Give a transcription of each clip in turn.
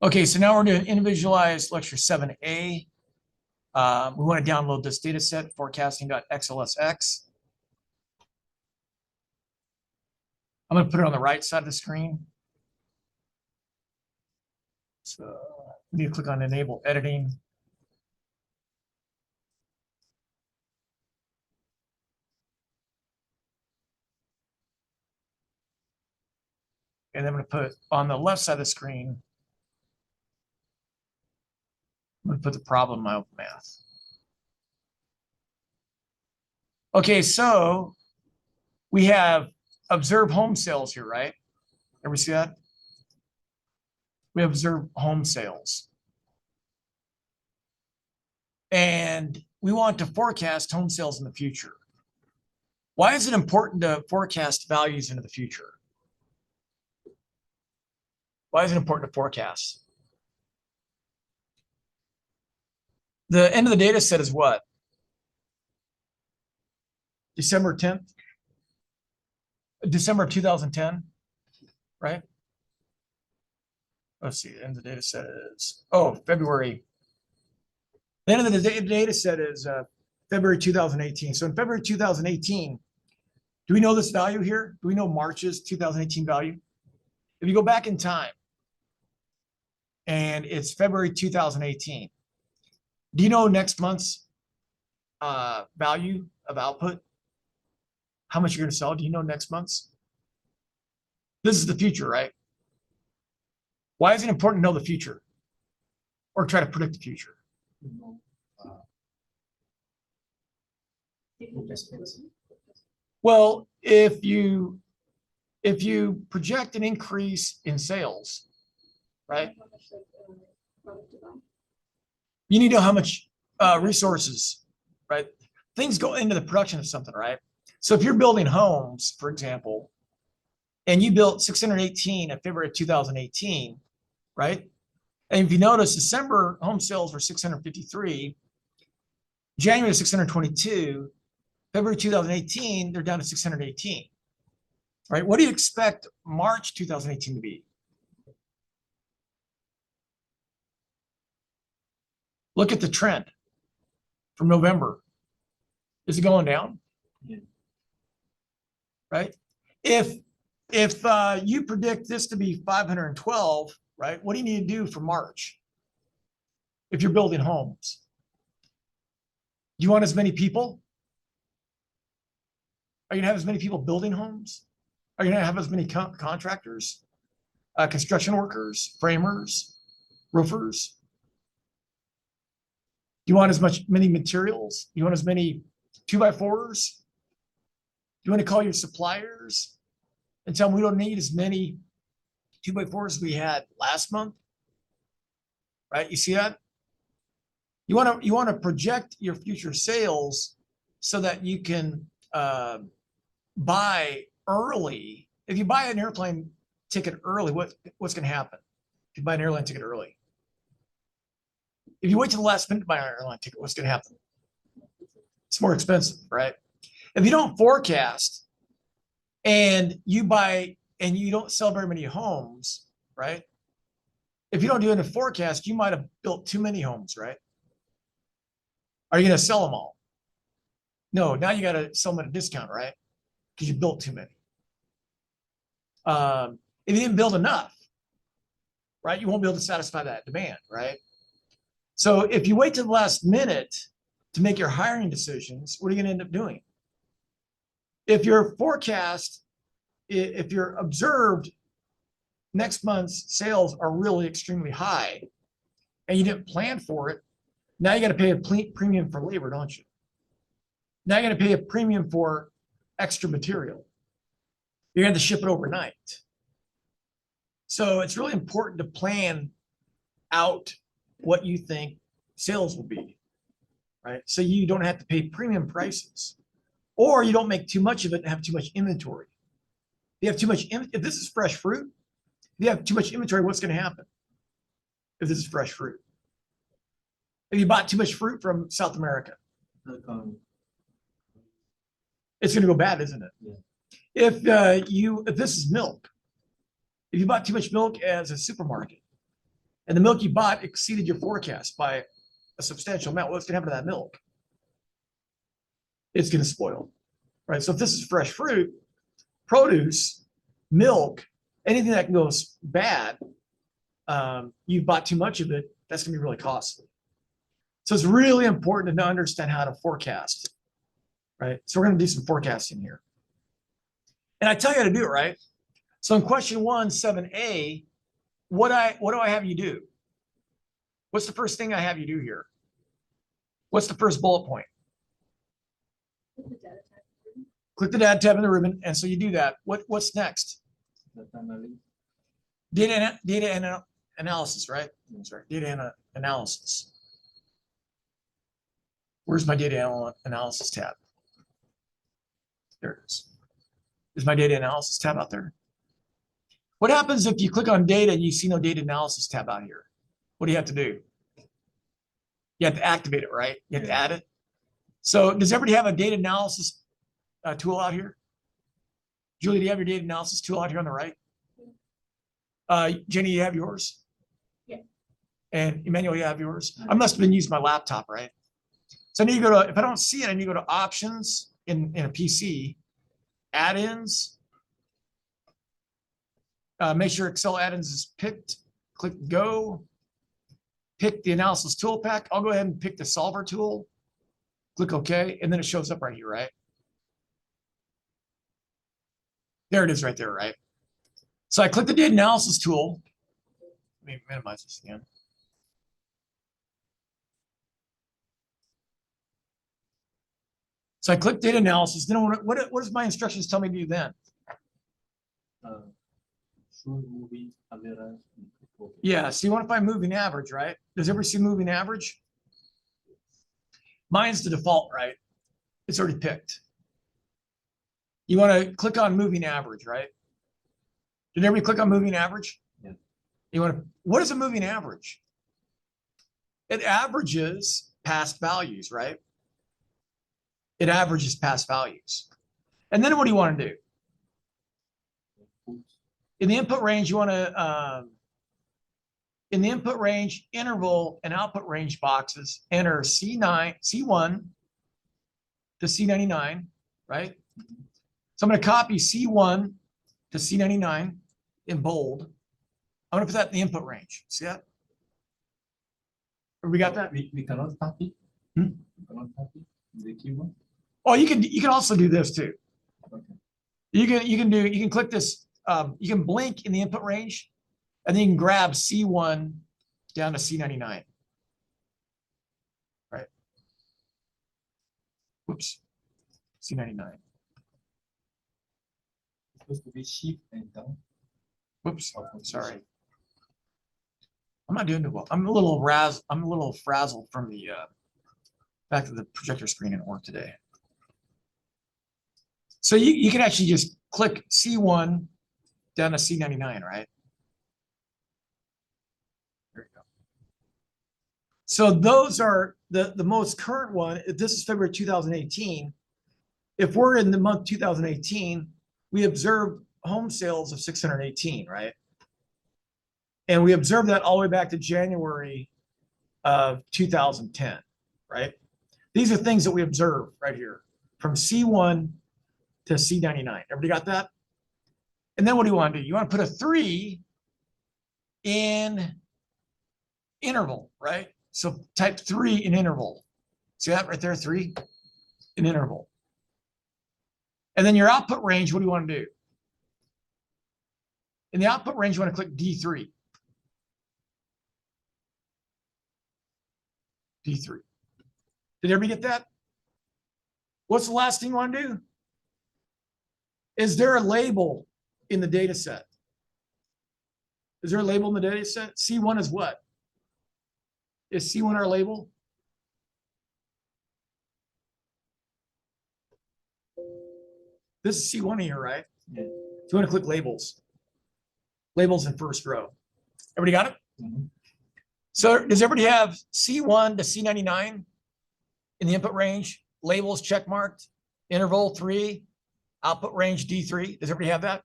Okay, so now we're doing individualized lecture 7a. We want to download this data set, forecasting.xlsx. I'm going to put it on the right side of the screen. So we need to click on enable editing. And then I'm going to put on the left side of the screen, I'm going to put the problem in my open math. Okay, so we have observed home sales here, right? Everybody see that? We have observed home sales. And we want to forecast home sales in the future. Why is it important to forecast values into the future? Why is it important to forecast? The end of the data set is what? December 10th? December of 2010, right? Let's see, the end of the data set is, February. The end of the data set is February 2018. So in February 2018, do we know this value here? Do we know March's 2018 value? If you go back in time and it's February 2018, do you know next month's value of output? How much you're going to sell? Do you know next month's? This is the future, right? Why is it important to know the future or try to predict the future? Well, if you project an increase in sales, right? You need to know how much resources, right? Things go into the production of something, right? So if you're building homes, for example, and you built 618 in February of 2018, right? And if you notice, December home sales were 653, January 622, February 2018, they're down to 618, right? What do you expect March 2018 to be? Look at the trend from November. Is it going down? Yeah. Right? If you predict this to be 512, right? What do you need to do for March? If you're building homes, do you want as many people? Are you gonna have as many people building homes? Are you gonna have as many contractors, construction workers, framers, roofers? Do you want many materials? Do you want as many 2x4s? Do you want to call your suppliers and tell them we don't need as many 2x4s as we had last month? Right? You see that? You want to project your future sales so that you can buy early. If you buy an airplane ticket early, what's going to happen? If you buy an airline ticket early, if you wait till the last minute to buy an airline ticket, what's going to happen? It's more expensive, right? If you don't forecast and you buy and you don't sell very many homes, right? If you don't do a forecast, you might have built too many homes, right? Are you going to sell them all? No, now you got to sell them at a discount, right? Because you built too many. If you didn't build enough, right, you won't be able to satisfy that demand, right? So if you wait to the last minute to make your hiring decisions, what are you going to end up doing? If your forecast, if your observed next month's sales are really extremely high and you didn't plan for it, now you got to pay a premium for labor, don't you? Now you got to pay a premium for extra material. You're going to ship it overnight. So it's really important to plan out what you think sales will be, right? So you don't have to pay premium prices, or you don't make too much of it and have too much inventory. If you have too much, if this is fresh fruit, if you have too much inventory, what's going to happen? If this is fresh fruit, if you bought too much fruit from South America, it's going to go bad, isn't it? Yeah. If this is milk, if you bought too much milk as a supermarket, and the milk you bought exceeded your forecast by a substantial amount, what's gonna happen to that milk? It's gonna spoil, right? So if this is fresh fruit, produce, milk, anything that goes bad, you bought too much of it, that's gonna be really costly. So it's really important to understand how to forecast, right? So we're gonna do some forecasting here. And I tell you how to do it, right? So in question 1, 7a, what do I have you do? What's the first thing I have you do here? What's the first bullet point? Click the data tab in the ribbon, and so you do that. What's next? Data analysis, right? I'm sorry, data analysis. Where's my data analysis tab? There it is. Is my data analysis tab out there? What happens if you click on data and you see no data analysis tab out here? What do you have to do? You have to activate it, right? You have to add it. So does everybody have a data analysis tool out here? Julie, do you have your data analysis tool out here on the right? Jenny, you have yours? Yeah. And Emmanuel, you have yours? I must have been using my laptop, right? So I need to go to, if I don't see it, I need to go to options in a PC, add-ins. Make sure Excel add-ins is picked. Click go. Pick the analysis tool pack. I'll go ahead and pick the solver tool. Click OK, and then it shows up right here, right? There it is right there, right? So I click the data analysis tool. Let me minimize this again. So I click data analysis. Then what does my instructions tell me to do then? Moving average. Yeah, so you want to find moving average, right? Does everybody see moving average? Mine's the default, right? It's already picked. You want to click on moving average, right? Did everybody click on moving average? Yeah. You want to, what is a moving average? It averages past values, right? It averages past values. And then what do you want to do? In the input range, you want to, in the input range, interval, and output range boxes, enter C1 to C99, right? So I'm going to copy C1 to C99 in bold. I'm going to put that in the input range. See that? We got that? We cannot copy. Hmm? We cannot copy the Q1. Oh, you can also do this too. Okay. You can click this. You can blink in the input range, and then you can grab C1 down to C99. Right. Whoops. C99. It's supposed to be shift and down. Whoops. Sorry. I'm not doing too well. I'm a little frazzled from the fact that the projector screen didn't work today. So you can actually just click C1 down to C99, right? There you go. So those are the most current one. This is February 2018. If we're in the month 2018, we observed home sales of 618, right? And we observed that all the way back to January of 2010, right? These are things that we observe right here from C1 to C99. Everybody got that? And then what do you want to do? You want to put a 3 in interval, right? So type 3 in interval. See that right there, 3 in interval. And then your output range, what do you want to do? In the output range, you want to click D3. D3. Did everybody get that? What's the last thing you want to do? Is there a label in the data set? Is there a label in the data set? C1 is what? Is C1 our label? This is C1 here, right? Yeah. So you want to click labels. Labels in first row. Everybody got it? Mm-hmm. So does everybody have C1 to C99 in the input range? Labels check marked, interval 3, output range D3. Does everybody have that?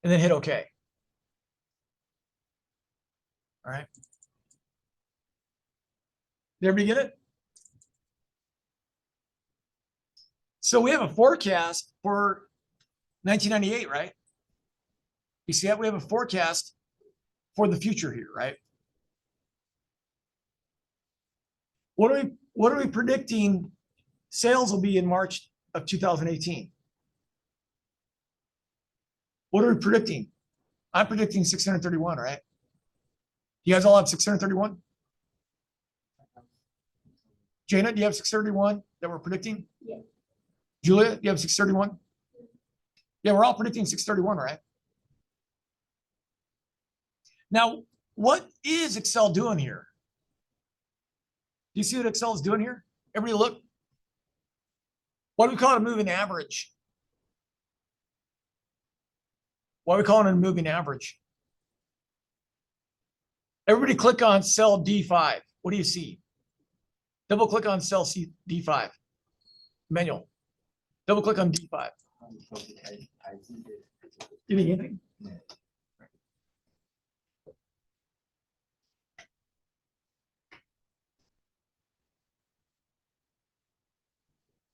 And then hit OK. All right. Did everybody get it? So we have a forecast for 1998, right? You see that? We have a forecast for the future here, right? What are we predicting sales will be in March of 2018? What are we predicting? I'm predicting 631, right? You guys all have 631? Jana, do you have 631 that we're predicting? Yeah. Julia, do you have 631? Yeah, we're all predicting 631, right? Now, what is Excel doing here? Do you see what Excel is doing here? Everybody look. What do we call it, a moving average? Why are we calling it a moving average? Everybody click on cell D5. What do you see? Double click on cell D5. Manual. Double click on D5. I see the You think anything?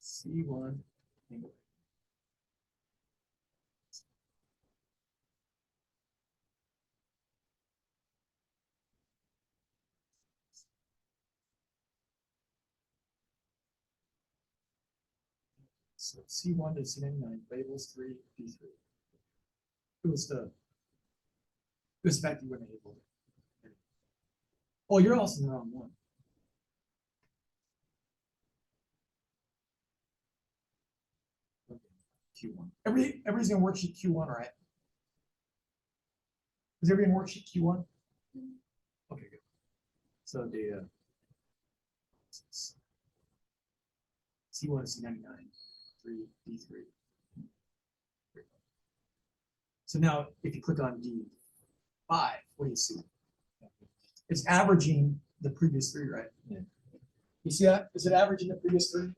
C1. So C1 to C99, labels 3, D3. It was back to when they labeled it. Oh, you're also in the wrong one. Okay, Q1. Everybody's in worksheet Q1, right? Is everybody in worksheet Q1? Okay, good. So the C1 to C99, 3, D3. So now if you click on D5, what do you see? It's averaging the previous three, right? Yeah. You see that? Is it averaging the previous three?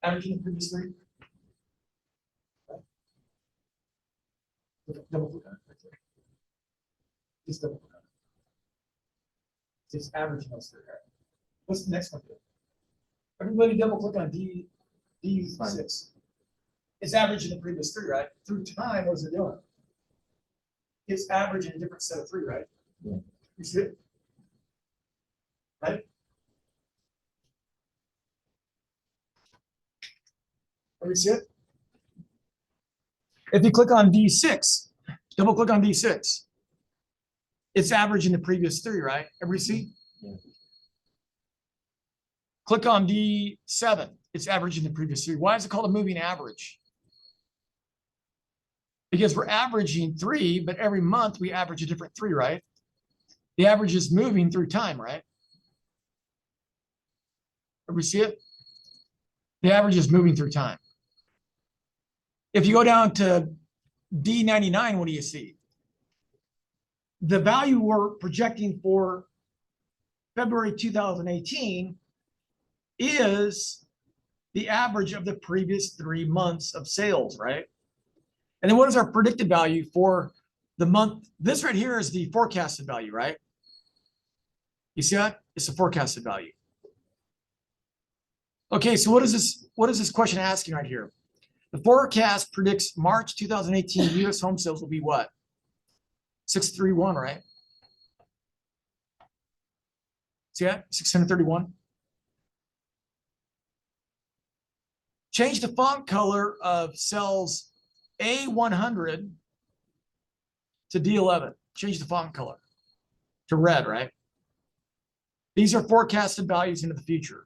Averaging the previous three? Right. Double click on it right there. Just double click on it. It's averaging those three, right? What's the next one do? Everybody double click on D6. It's averaging the previous three, right? Through time, what is it doing? It's averaging a different set of three, right? Yeah. You see it? Right? Or you see it? If you click on D6, double click on D6, it's averaging the previous three, right? Everybody see? Yeah. Click on D7, it's averaging the previous three. Why is it called a moving average? Because we're averaging three, but every month we average a different three, right? The average is moving through time, right? Everybody see it? The average is moving through time. If you go down to D99, what do you see? The value we're projecting for February 2018 is the average of the previous 3 months of sales, right? And then what is our predicted value for the month? This right here is the forecasted value, right? You see that? It's the forecasted value. Okay, so what is this question asking right here? The forecast predicts March 2018 US home sales will be what? 631, right? See that? 631. Change the font color of cells A100 to D11. Change the font color to red, right? These are forecasted values into the future.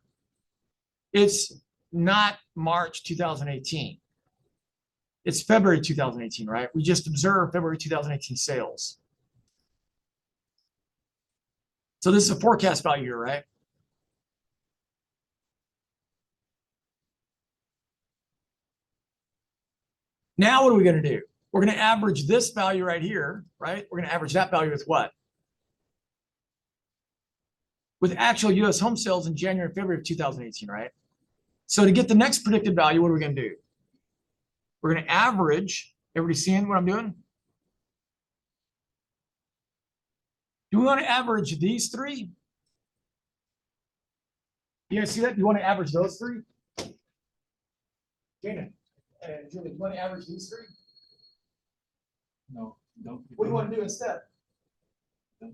It's not March 2018. It's February 2018, right? We just observed February 2018 sales. So this is a forecast value here, right? Now what are we going to do? We're going to average this value right here, right? We're going to average that value with what? With actual US home sales in January and February of 2018, right? So to get the next predicted value, what are we going to do? We're going to average. Everybody seeing what I'm doing? Do we want to average these three? You guys see that? Do you want to average those three? Dana and Julie, do you want to average these three? No, don't. What do you want to do instead? Don't.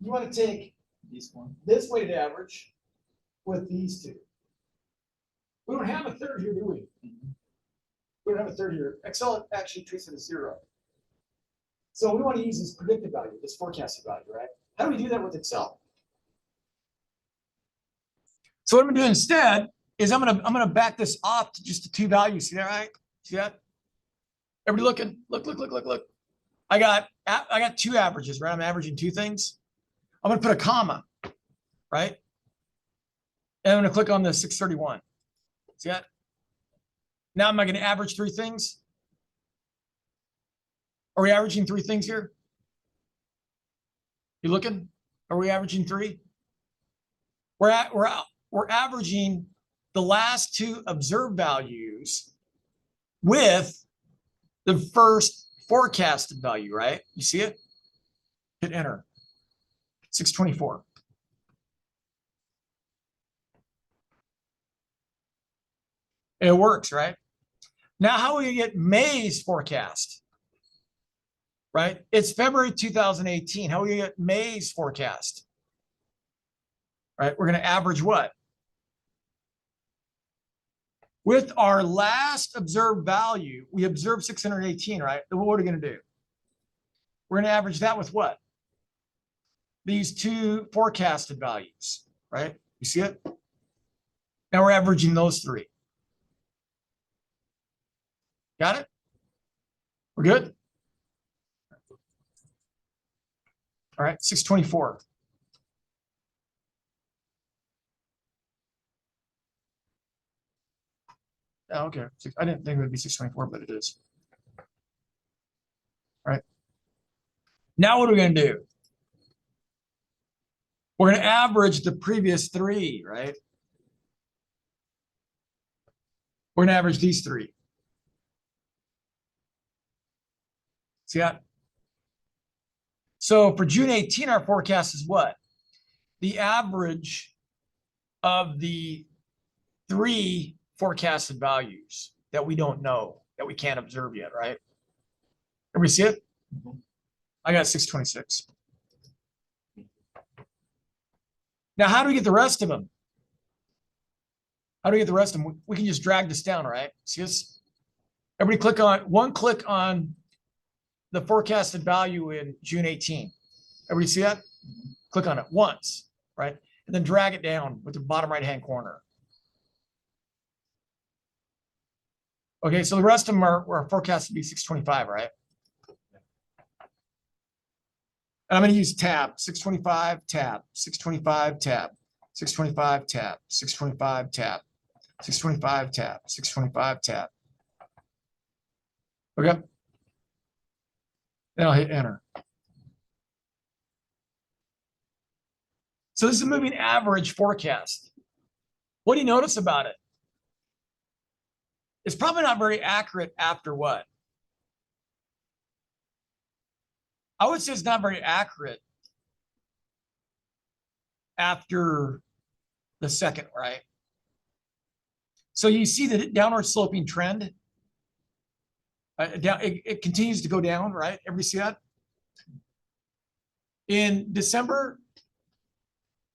You want to take This one. this weighted average with these two. We don't have a third here, do we? We don't have a third here. Excel actually treats it as 0. So we want to use this predicted value, this forecasted value, right? How do we do that with Excel? So what I'm gonna do instead is I'm gonna back this off to just the two values. See that, right? See that? Everybody looking? Look. I got two averages, right? I'm averaging two things. I'm gonna put a comma, right? And I'm gonna click on the 631. See that? Now am I gonna average three things? Are we averaging three things here? You looking? Are we averaging three? We're averaging the last two observed values with the first forecasted value, right? You see it? Hit enter. 624. It works, right? Now, how will you get May's forecast? Right? It's February 2018. How will you get May's forecast? Right? We're going to average what? With our last observed value, we observed 618, right? Then what are we going to do? We're going to average that with what? These two forecasted values, right? You see it? Now we're averaging those three. Got it? We're good? All right, 624. Oh, okay. I didn't think it would be 624, but it is. All right. Now what are we going to do? We're going to average the previous three, right? We're going to average these three. See that? So for June 18, our forecast is what? The average of the three forecasted values that we don't know, that we can't observe yet, right? Everybody see it? I got 626. Now, how do we get the rest of them? How do we get the rest of them? We can just drag this down, right? See this? Everybody click on the forecasted value in June 18. Everybody see that? Click on it once, right? And then drag it down with the bottom right-hand corner. Okay, so the rest of them are forecast to be 625, right? And I'm going to use tab, 625, tab, 625, tab, 625, tab, 625, tab, 625, tab, 625, tab. Okay. Then I'll hit enter. So this is a moving average forecast. What do you notice about it? It's probably not very accurate after what? I would say it's not very accurate after the second, right? So you see the downward sloping trend. It continues to go down, right? Everybody see that? In December,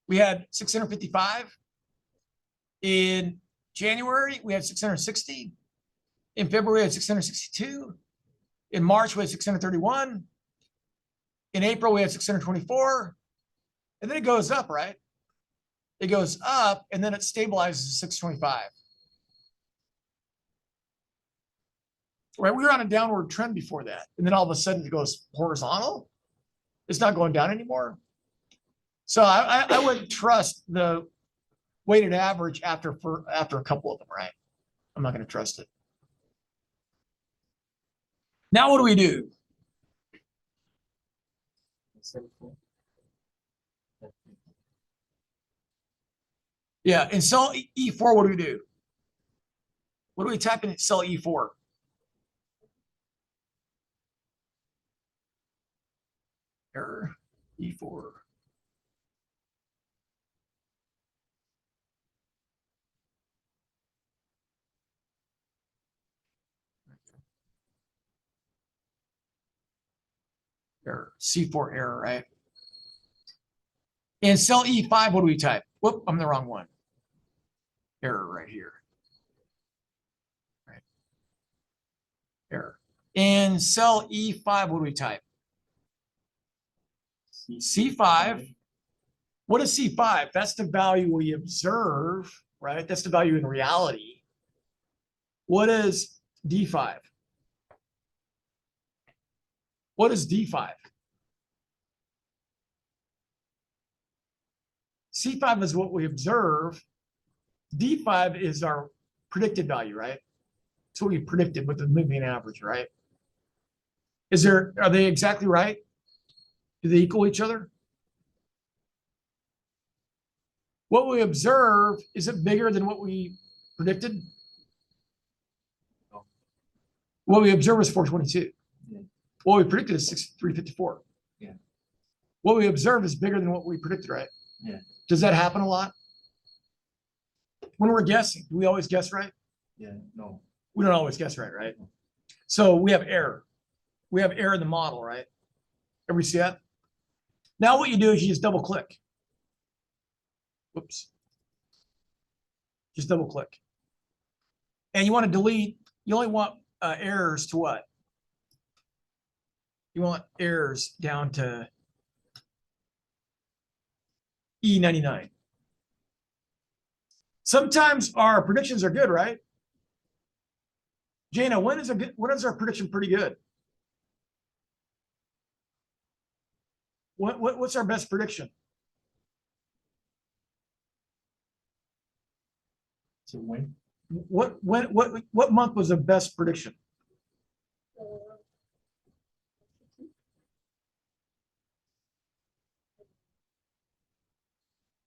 we had 655. In January, we had 660. In February, we had 662. In March, we had 631. In April, we had 624. And then it goes up, right? It goes up, and then it stabilizes at 625. Right? We were on a downward trend before that. And then all of a sudden it goes horizontal. It's not going down anymore. So I wouldn't trust the weighted average after a couple of them, right? I'm not going to trust it. Now what do we do? Yeah, in cell E4, what do we do? What do we type in cell E4? Error. E4. Error, C4 error, right? In cell E5, what do we type? Whoop, I'm the wrong one. Error right here. Right. Error. In cell E5, what do we type? C5. What is C5? That's the value we observe, right? That's the value in reality. What is D5? What is D5? C5 is what we observe. D5 is our predicted value, right? It's what we predicted with the moving average, right? Are they exactly right? Do they equal each other? What we observe, is it bigger than what we predicted? No. What we observe is 422. Yeah. What we predicted is 354. Yeah. What we observe is bigger than what we predicted, right? Yeah. Does that happen a lot? When we're guessing, do we always guess right? Yeah, no. We don't always guess right, right? So we have error. We have error in the model, right? Ever see that? Now what you do is you just double click. Whoops. Just double click. And you want to delete, you only want errors to what? You want errors down to E99. Sometimes our predictions are good, right? Jana, when is our prediction pretty good? What's our best prediction? So when? What month was the best prediction?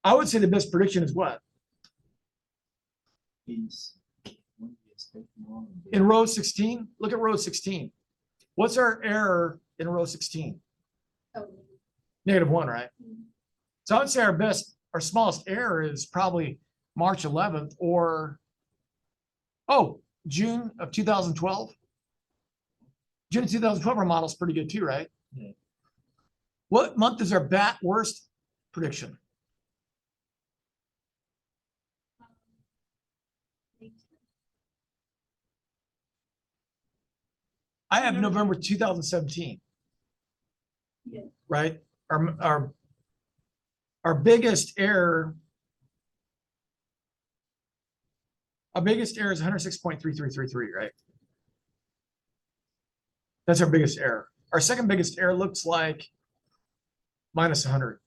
I would say the best prediction is what? Is when we expect more and In row 16, look at row 16. What's our error in row 16? -1, right? So I would say our smallest error is probably March 11th or, June of 2012. June of 2012, our model's pretty good too, right? Yeah. What month is our worst prediction? I have November 2017. Yeah. Right? Our biggest error. Our biggest error is 106.3333, right? That's our biggest error. Our second biggest error looks like -100.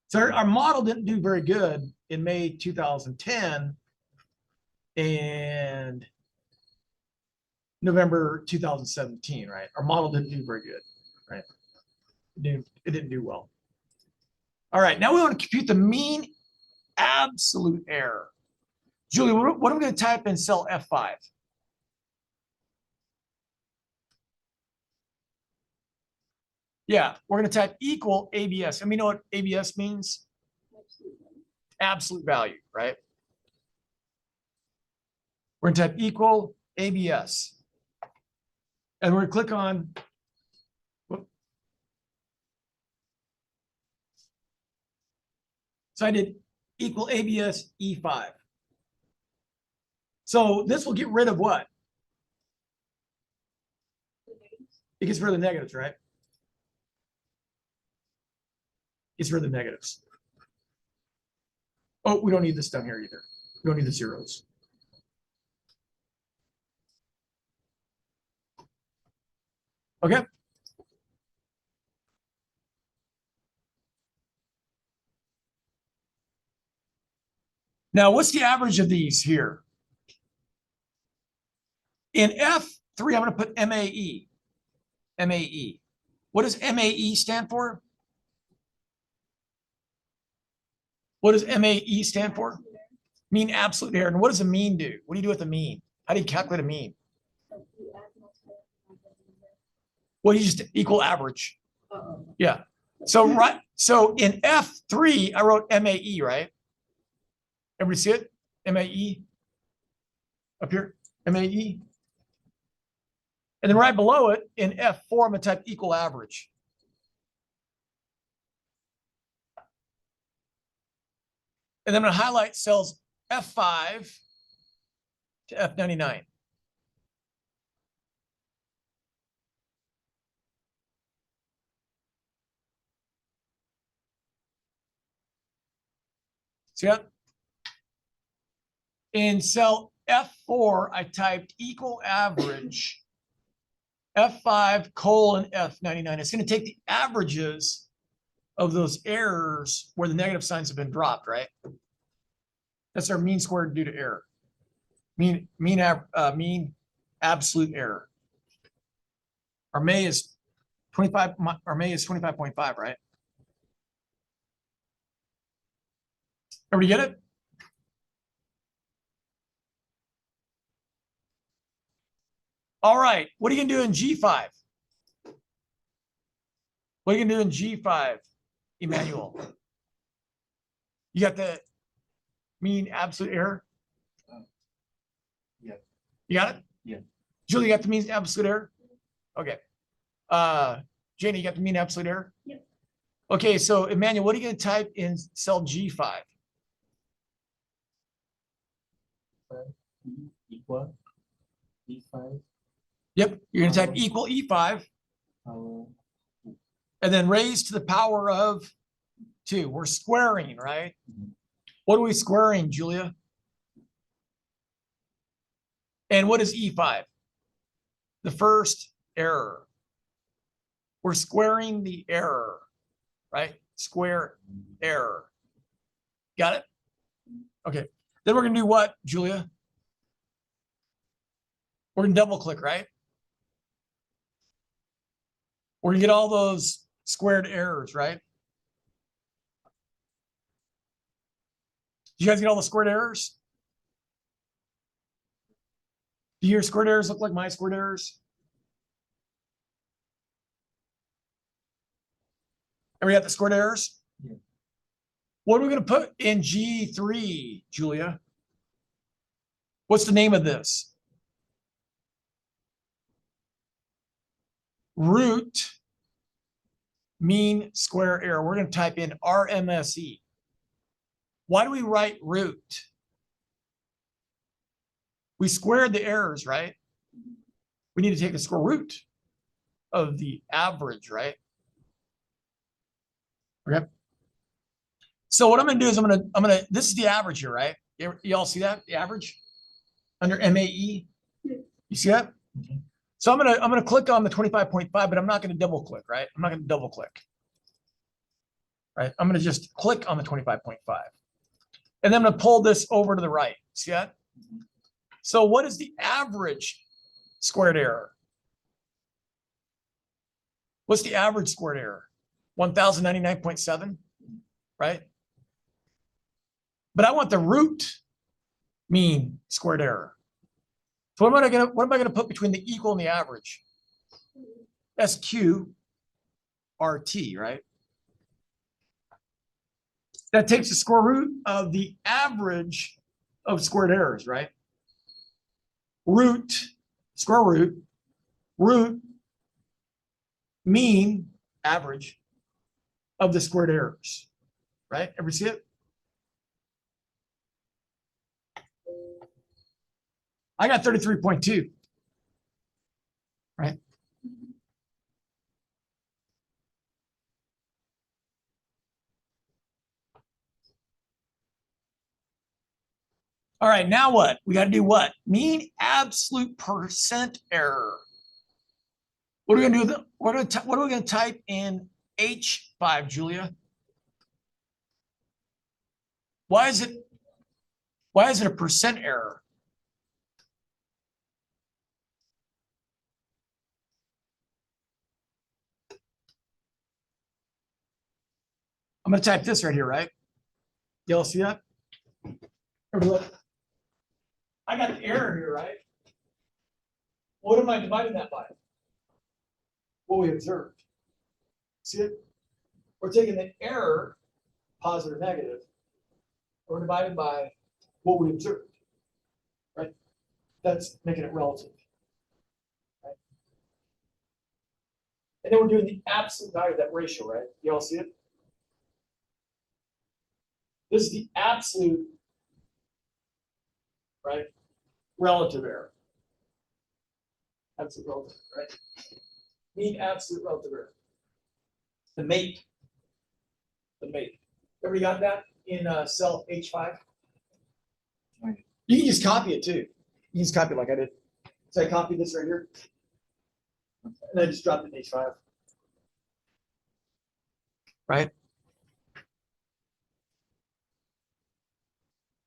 So our model didn't do very good in May 2010 and November 2017, right? Our model didn't do very good, right? It didn't do well. All right, now we want to compute the mean absolute error. Julie, what am I going to type in cell F5? Yeah, we're going to type equal ABS. And we know what ABS means? Absolute value, right? We're going to type equal ABS. And we're going to click on, so I did equal ABS E5. So this will get rid of what? It gets rid of the negatives, right? Gets rid of the negatives. Oh, we don't need this down here either. We don't need the zeros. Okay. Now, what's the average of these here? In F3, I'm going to put MAE. MAE. What does MAE stand for? What does MAE stand for? Mean absolute error. And what does a mean do? What do you do with a mean? How do you calculate a mean? Well, you just equal average. Yeah. So right, so in F3, I wrote MAE, right? Everybody see it? MAE? Up here, MAE. And then right below it, in F4, I'm gonna type equal average. And then I'm gonna highlight cells F5 to F99. See that? In cell F4, I typed equal average F5 colon F99. It's going to take the averages of those errors where the negative signs have been dropped, right? That's our mean squared due to error. Mean absolute error. Our May is 25. Our May is 25.5, right? Everybody get it? All right. What are you gonna do in G5? What are you gonna do in G5, Emmanuel? You got the mean absolute error? Yeah. You got it? Yeah. Julie, you got the mean absolute error? Okay. Janie, you got the mean absolute error? Yep. Okay, so Emmanuel, what are you gonna type in cell G5? Equal E5 Yep, you're gonna type equal E5 power and then raised to the power of 2. We're squaring, right? Mhm. What are we squaring, Julia? And what is E5? The first error. We're squaring the error, right? Square error. Got it? Okay. Then we're gonna do what, Julia? We're gonna double click, right? We're gonna get all those squared errors, right? Do you guys get all the squared errors? Do your squared errors look like my squared errors? Everybody got the squared errors? Yeah. What are we going to put in G3, Julia? What's the name of this? Root mean square error. We're going to type in RMSE. Why do we write root? We squared the errors, right? We need to take the square root of the average, right? Okay. So what I'm going to do is this is the average here, right? You all see that? The average under MAE? You see that? Mhm. So I'm gonna click on the 25.5, but I'm not gonna double click, right? I'm not gonna double click. Right? I'm gonna just click on the 25.5. And then I'm gonna pull this over to the right. See that? So what is the average squared error? What's the average squared error? 1099.7, right? But I want the root mean squared error. So what am I gonna put between the equal and the average? SQ RT, right? That takes the square root of the average of squared errors, right? Root, square root, mean, average of the squared errors, right? Ever see it? I got 33.2, right? All right, now what? We got to do what? Mean absolute percent error. What are we going to do? What are we going to type in H5, Julia? Why is it a percent error? I'm going to type this right here, right? Y'all see that? Look. I got the error here, right? What am I dividing that by? What we observed. See it? we're taking the error, positive or negative, we're dividing by what we observed, right? That's making it relative. Right? And then we're doing the absolute value of that ratio, right? You all see it? This is the absolute, right? Relative error. Absolute relative, right? Mean absolute relative error. The MAPE. The MAPE. Everybody got that in cell H5? You can just copy it too. You can just copy it like I did. So I copied this right here. And I just dropped it in H5. Right?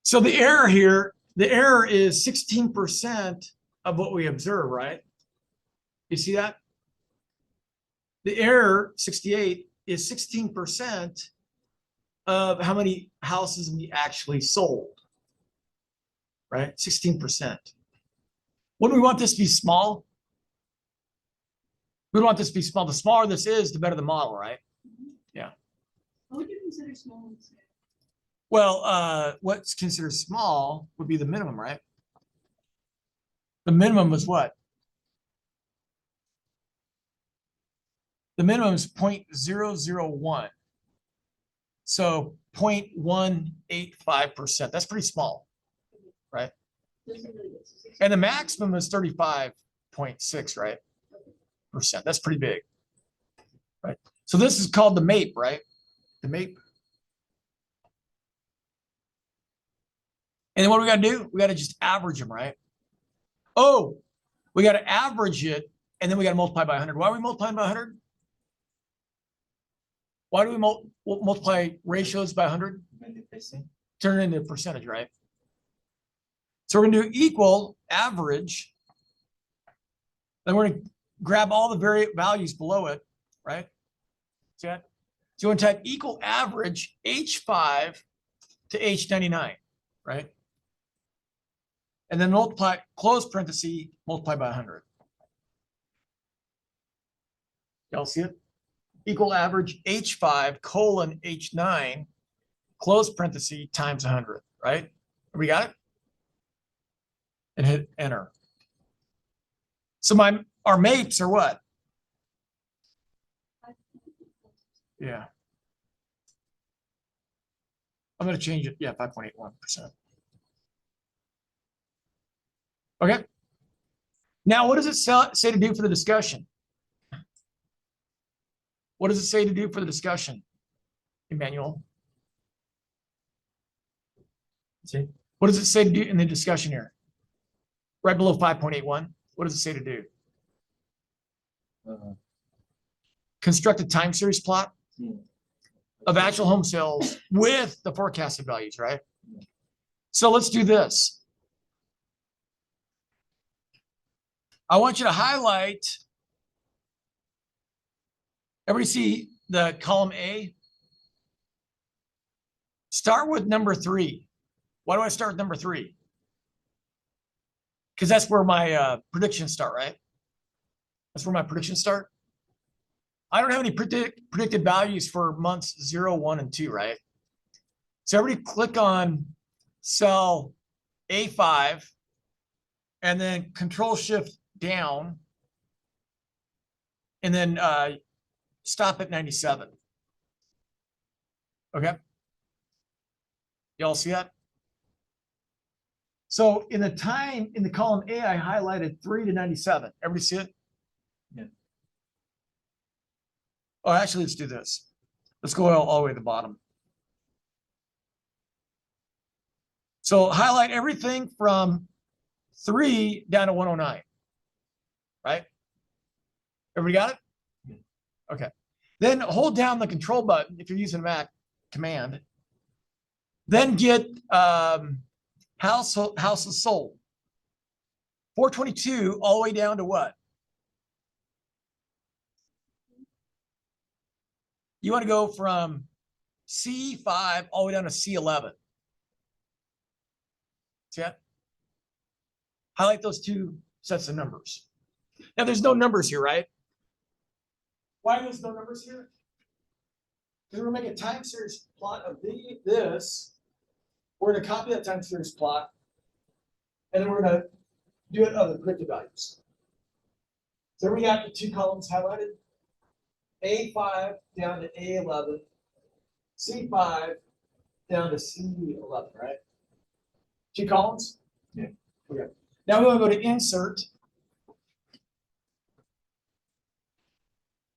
So the error here, the error is 16% of what we observe, right? You see that? The error, 68, is 16% of how many houses we actually sold, right? 16%. What do we want this to be small? We want this to be small. The smaller this is, the better the model, right? Yeah. What would you consider small? Well, what's considered small would be the minimum, right? The minimum is what? The minimum is 0.001. So 0.185%. That's pretty small, right? And the maximum is 35.6, right? Percent. That's pretty big, right? So this is called the MAPE, right? The MAPE. And then what do we got to do? We got to just average them, right? Oh, we got to average it, and then we got to multiply by 100. Why are we multiplying by 100? Why do we multiply ratios by 100? Turn it into a percentage, right? So we're going to do equal average. Then we're going to grab all the values below it, right? See that? So you want to type equal average H5 to H99, right? And then multiply, close parenthesis, multiply by 100. Y'all see it? Equal average H5 colon H9, close parenthesis, times 100, right? We got it? And hit enter. So our MAPEs are what? Yeah. I'm going to change it. Yeah, 5.81%. Okay. Now, what does it say to do for the discussion? What does it say to do for the discussion, Emmanuel? See? What does it say to do in the discussion here? Right below 5.81. What does it say to do? Construct a time series plot of actual home sales with the forecasted values, right? So let's do this. I want you to highlight. Everybody see the column A? Start with number 3. Why do I start with number 3? Because that's where my predictions start, right? That's where my predictions start. I don't have any predicted values for months 0, 1, and 2, right? So everybody click on cell A5 and then Control Shift down and then stop at 97. Okay. Y'all see that? So in the column A, I highlighted 3 to 97. Everybody see it? Yeah. Oh, actually, let's do this. Let's go all the way to the bottom. So highlight everything from 3 down to 109. Right? Everybody got it? Yeah. Okay. Then hold down the control button if you're using Mac command. Then get houses sold. 422 all the way down to what? You want to go from C5 all the way down to C11. See that? Highlight those two sets of numbers. Now there's no numbers here, right? Why there's no numbers here? Because we're making a time series plot of this. We're going to copy that time series plot, and then we're going to do it other predicted values. So we got the two columns highlighted. A5 down to A11, C5 down to C11, right? Two columns? Yeah. Okay. Now we want to go to insert.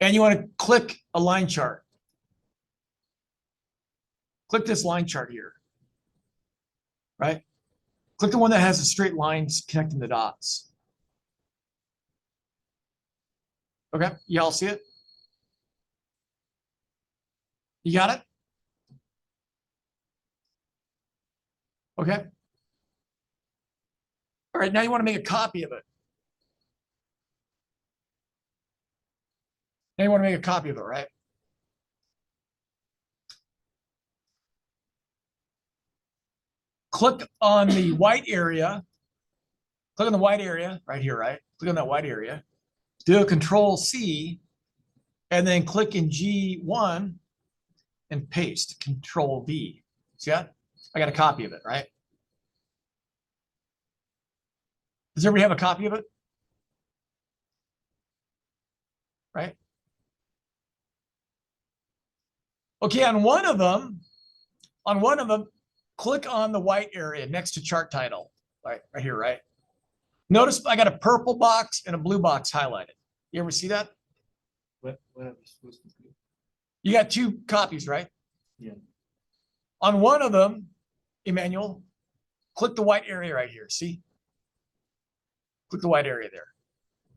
And you want to click a line chart. Click this line chart here. Right? Click the one that has the straight lines connecting the dots. Okay, you all see it? You got it? Okay. All right, now you want to make a copy of it. Now you want to make a copy of it, right? Click on the white area. Click on the white area right here, right? Click on that white area. Do a Control C, and then click in G1 and paste Control V. See that? I got a copy of it, right? Does everybody have a copy of it? Right? Okay, on one of them, click on the white area next to chart title, right here, right? Notice I got a purple box and a blue box highlighted. You ever see that? What are we supposed to do? You got two copies, right? Yeah. On one of them, Emmanuel, click the white area right here. See? Click the white area there.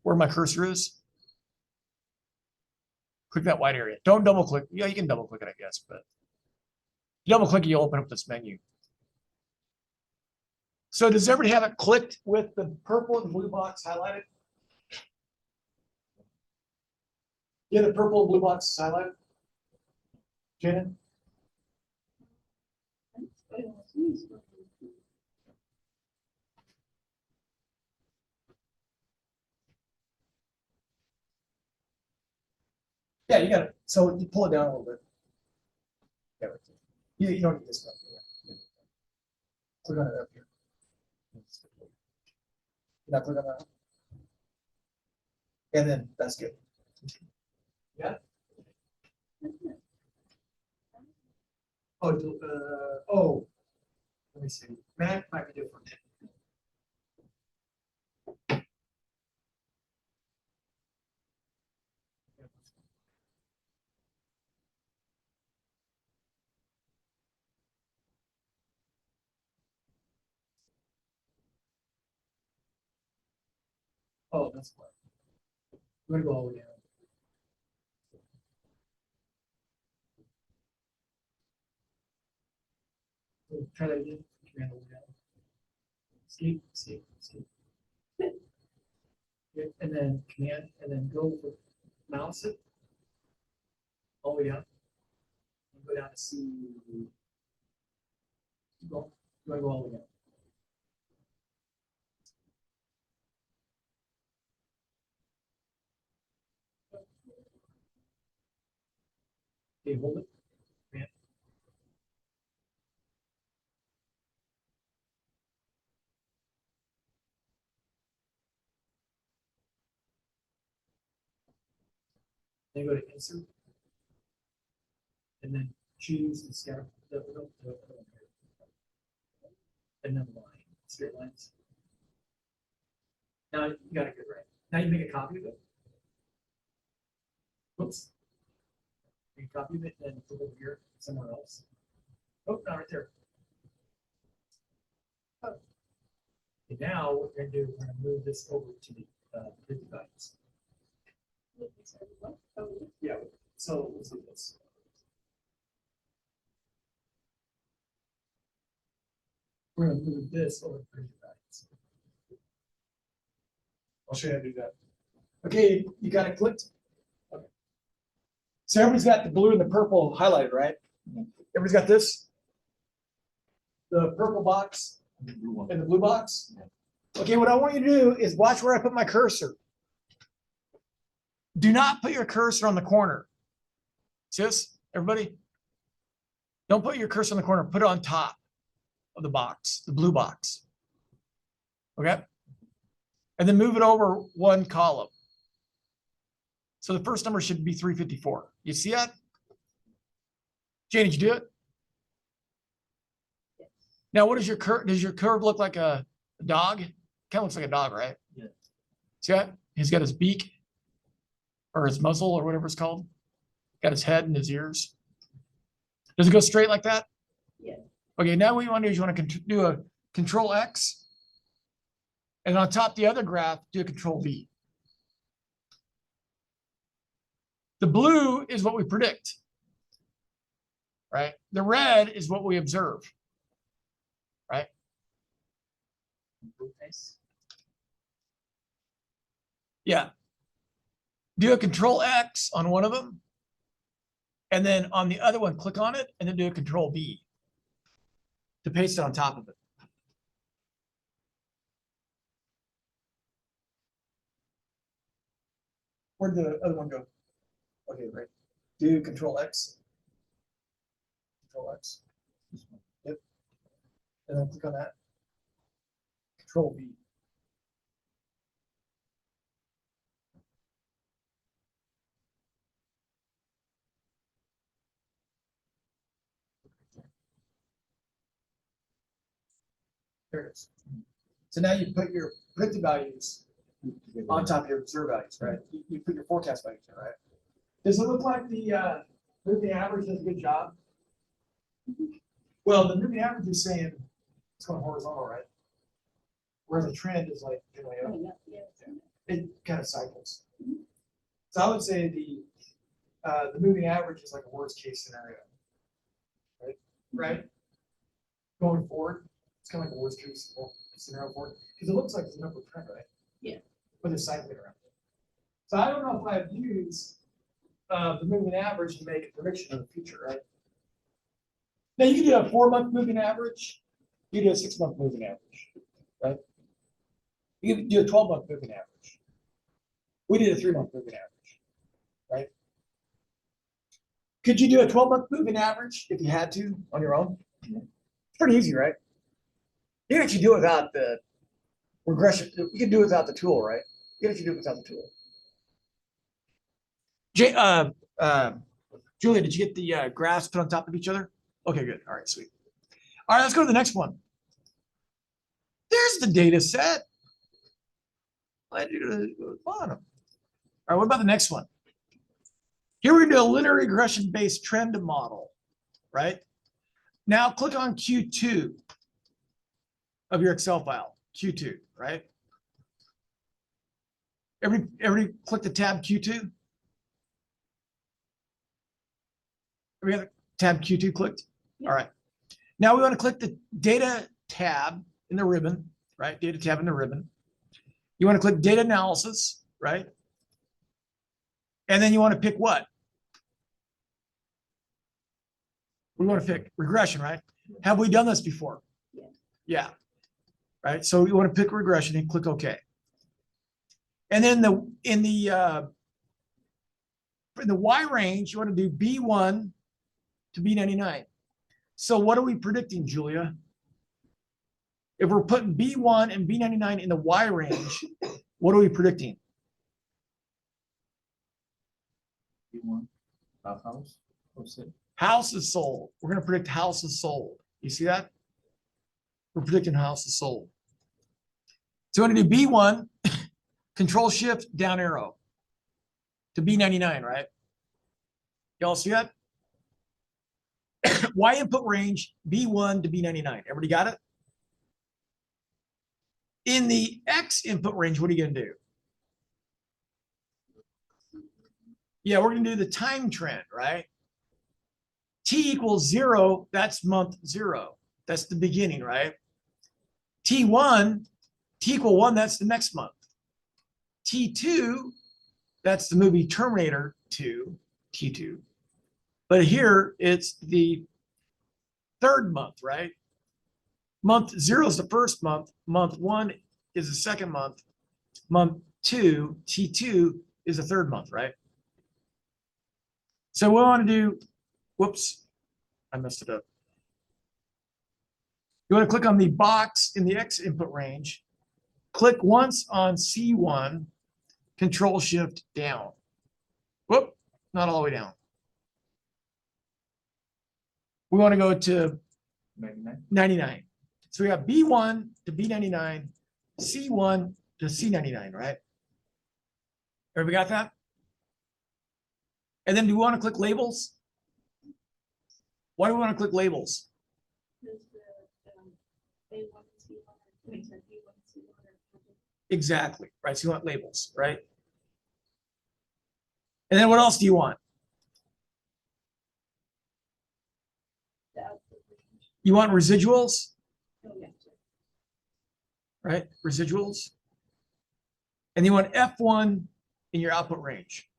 Where my cursor is. Click that white area. Don't double click. Yeah, you can double click it, I guess, but if you double click it, you'll open up this menu. So does everybody have it clicked with the purple and blue box highlighted? Yeah, the purple and blue box highlighted. Janet? Yeah, you got it. So you pull it down a little bit. Yeah, right there. You don't need this stuff. Yeah. Click on it up here. Now click on that. And then that's good. Yeah. Oh, let me see. Mac might be different. Oh, that's why. We're gonna go all the way down. So try that again. Command all the way down. Escape, escape, escape. Yeah, and then command, and then go for mouse it all the way down. And go down to see. Go, go all the way down. Okay, hold it. Command. Then go to insert. And then choose the scatter. And then line, straight lines. Now you got it good, right? Now you make a copy of it. Whoops. You copy it and put it over here somewhere else. Oh, not right there. Oh. Okay, now what we're gonna do, we're gonna move this over to the 50 values. Yeah, so let's do this. We're gonna move this over to 50 values. I'll show you how to do that. Okay, you got it clicked? Okay. So everybody's got the blue and the purple highlighted, right? Everybody's got this? The purple box and the blue box? Okay, what I want you to do is watch where I put my cursor. Do not put your cursor on the corner. See this, everybody? Don't put your cursor in the corner, put it on top of the box, the blue box. Okay? And then move it over one column. So the first number should be 354. You see that? Jane, did you do it? Now, what is your curve? Does your curve look like a dog? Kind of looks like a dog, right? Yeah. See that? He's got his beak or his muzzle or whatever it's called. Got his head and his ears. Does it go straight like that? Yeah. Okay, now what you want to do is you want to do a Control X. And on top of the other graph, do a Control V. The blue is what we predict, right? The red is what we observe, right? Yeah. Do a Control X on one of them. And then on the other one, click on it and then do a Control V to paste it on top of it. Where'd the other one go? Okay, right. Do Control X. Control X. Yep. And then click on that. Control V. There it is. So now you put your predicted values on top of your observed values, right? You put your forecast values in, right? Does it look like the moving average does a good job? Well, the moving average is saying it's going horizontal, right? Whereas the trend is like going up. Oh, yeah, yeah. It kind of cycles. So I would say the moving average is like a worst case scenario, right? Right? Going forward, it's kind of like a worst case scenario for it because it looks like it's an upward trend, right? Yeah. But it's cycling around. So I don't know if I've used the moving average to make a prediction of the future, right? Now you can do a 4-month moving average. You can do a 6-month moving average, right? You can do a 12-month moving average. We did a 3-month moving average, right? Could you do a 12-month moving average if you had to on your own? It's pretty easy, right? You can actually do it without the regression. You can do it without the tool, right? You can actually do it without the tool. Julia, did you get the graphs put on top of each other? Okay, good. All right, sweet. All right, let's go to the next one. There's the data set. Why did it go to the bottom? All right, what about the next one? Here we're going to do a linear regression-based trend model, right? Now click on Q2 of your Excel file, Q2, right? Everybody click the tab Q2? We have tab Q2 clicked? Yeah. All right. Now we want to click the data tab in the ribbon, right? Data tab in the ribbon. You want to click data analysis, right? And then you want to pick what? We want to pick regression, right? Have we done this before? Yeah. Yeah. Right. So you want to pick regression and click OK. And then in the Y range, you want to do B1 to B99. So what are we predicting, Julia? If we're putting B1 and B99 in the Y range, what are we predicting? B1, house, House is sold. We're going to predict house is sold. You see that? We're predicting house is sold. So we're going to do B1, Control Shift, down arrow to B99, right? Y'all see that? Y input range, B1 to B99. Everybody got it? In the X input range, what are you going to do? Yeah, we're going to do the time trend, right? T equals 0, that's month 0. That's the beginning, right? T1, T equal 1, that's the next month. T2, that's the movie Terminator 2, T2. But here it's the third month, right? Month 0 is the first month. Month 1 is the second month. Month 2, T2, is the third month, right? So we want to do, whoops, I messed it up. You want to click on the box in the X input range. Click once on C1, Control Shift down. Whoop, not all the way down. We want to go to 99. 99. So we have B1 to B99, C1 to C99, right? Everybody got that? And then do we want to click labels? Why do we want to click labels? Because the A1 and C1 are, B1 and C1 are. Exactly, right? So you want labels, right? And then what else do you want? The output range. You want residuals, Oh, yeah, sorry. right? Residuals. And you want F1 in your output range.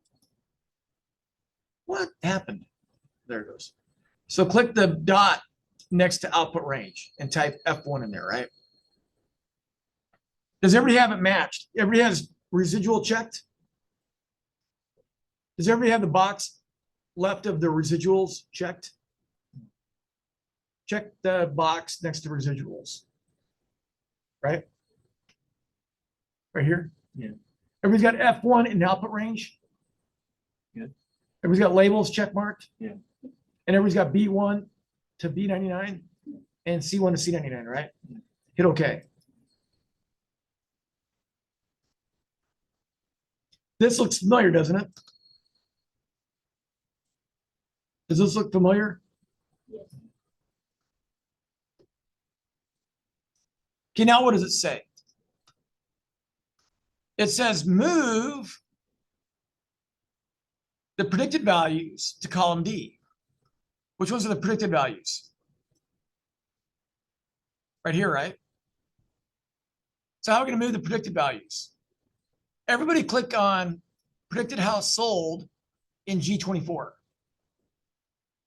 What happened? There it goes. So click the dot next to output range and type F1 in there, right? Does everybody have it matched? Everybody has residual checked? Does everybody have the box left of the residuals checked? Check the box next to residuals. Right? Right here? Yeah. Everybody's got F1 in the output range? Good. Everybody's got labels check marked? Yeah. And everybody's got B1 to B99 and C1 to C99, right? Yeah. Hit OK. This looks familiar, doesn't it? Does this look familiar? Yes. Okay, now what does it say? It says move the predicted values to column D. Which ones are the predicted values? Right here, right? So how are we going to move the predicted values? Everybody click on predicted house sold in G24.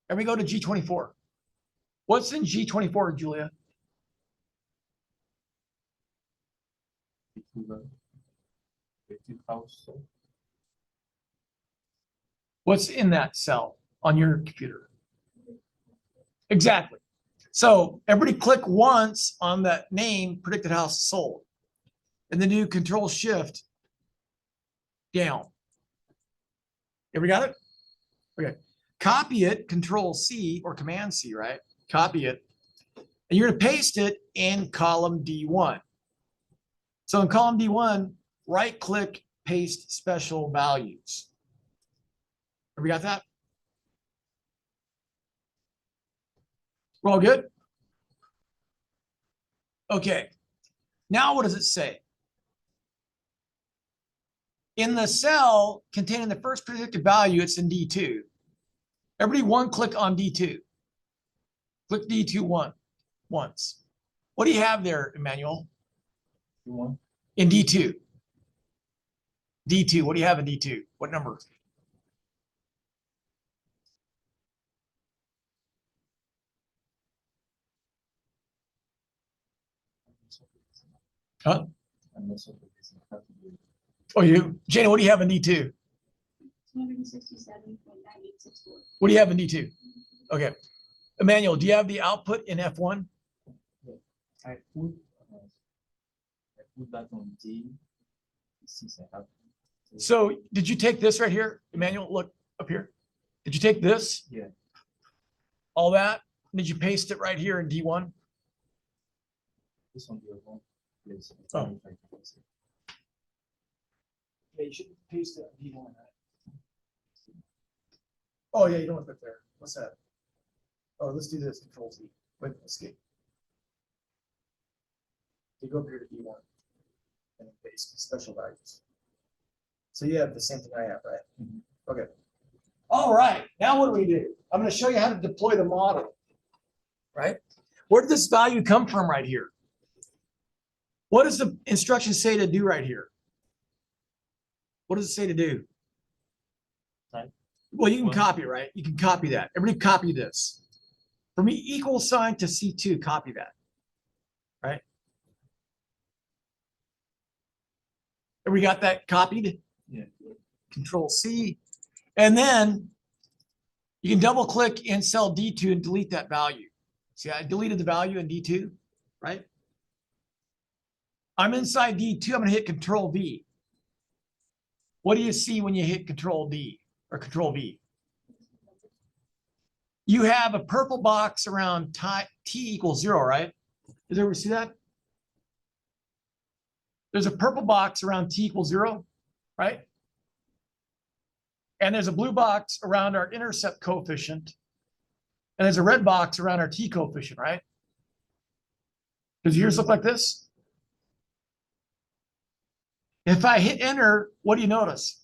Everybody go to G24. What's in G24, Julia? What's in that cell on your computer? Exactly. So everybody click once on that name predicted house sold and then do Control Shift down. Everybody got it? Okay. Copy it, Control C or Command C, right? Copy it. And you're going to paste it in column D1. So in column D1, right click, paste special values. Have we got that? We're all good? Okay. Now what does it say? In the cell containing the first predicted value, it's in D2. Everybody one click on D2. Click D2 once. What do you have there, Emmanuel? D1. In D2. D2, what do you have in D2? What number? Huh? Oh, you, Jana, what do you have in D2? 267.9864. What do you have in D2? Okay. Emmanuel, do you have the output in F1? I put that on D since I have. So did you take this right here? Emmanuel, look up here. Did you take this? Yeah. All that? Did you paste it right here in D1? This on your own place. Oh. Yeah, you should paste it in D1, right? Oh, yeah, you don't want to put there. What's that? Oh, let's do this, Control Z. Wait, escape. You go up here to D1 and paste special values. So you have the same thing I have, right? Mm-hmm. Okay. All right, now what do we do? I'm going to show you how to deploy the model, right? Where did this value come from right here? What does the instruction say to do right here? What does it say to do? Right. Well, you can What? copy it, right? You can copy that. Everybody copy this. For me, equal sign to C2, copy that, right? Everybody got that copied? Yeah. Control C. And then You can double click in cell D2 and delete that value. See, I deleted the value in D2, right? I'm inside D2, I'm gonna hit Control V. What do you see when you hit Control D or Control V? You have a purple box around t equals 0, right? Does everybody see that? There's a purple box around t equals 0, right? And there's a blue box around our intercept coefficient. And there's a red box around our t coefficient, right? Does yours look like this? If I hit enter, what do you notice?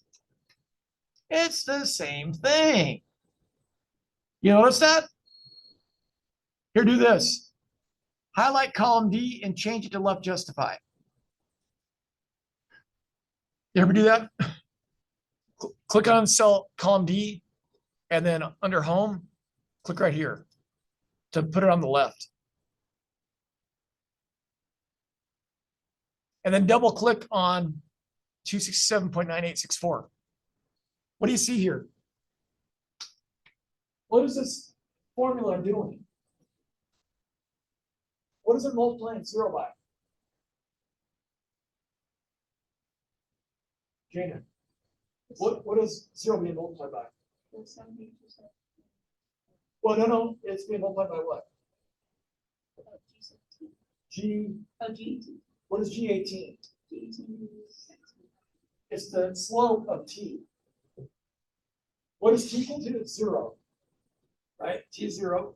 It's the same thing. You notice that? Here, do this. Highlight column D and change it to left justify. You ever do that? Click on cell column D, and then under home, click right here to put it on the left. And then double click on 267.9864. What do you see here? What is this formula doing? What is it multiplying 0 by? Jana, what is 0 being multiplied by? Well, no, it's being multiplied by what? G. Oh, G. What is G18? It's the slope of t. What is t equal to? It's 0, right? T is 0.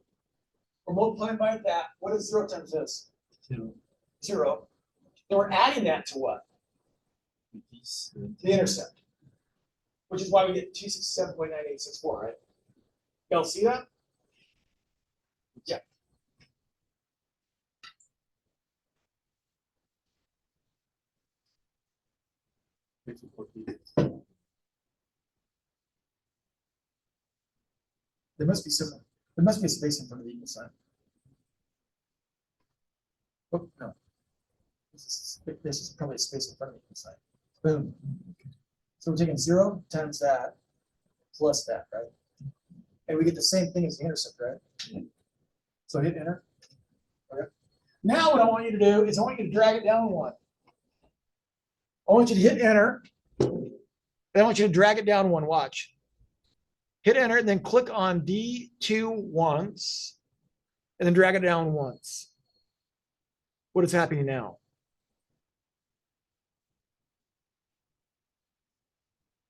We're multiplying by that. What is 0 times this? 0. Then we're adding that to what? The intercept, which is why we get 267.9864, right? Y'all see that? Yeah. There must be a space in front of the equal sign. Oh, no. This is probably a space in front of the equal sign. Boom. So we're taking 0 times that plus that, right? And we get the same thing as the intercept, right? So hit enter. Okay. Now what I want you to do is I want you to drag it down 1. I want you to hit enter. And I want you to drag it down 1. Watch. Hit enter and then click on D2 once and then drag it down once. What is happening now?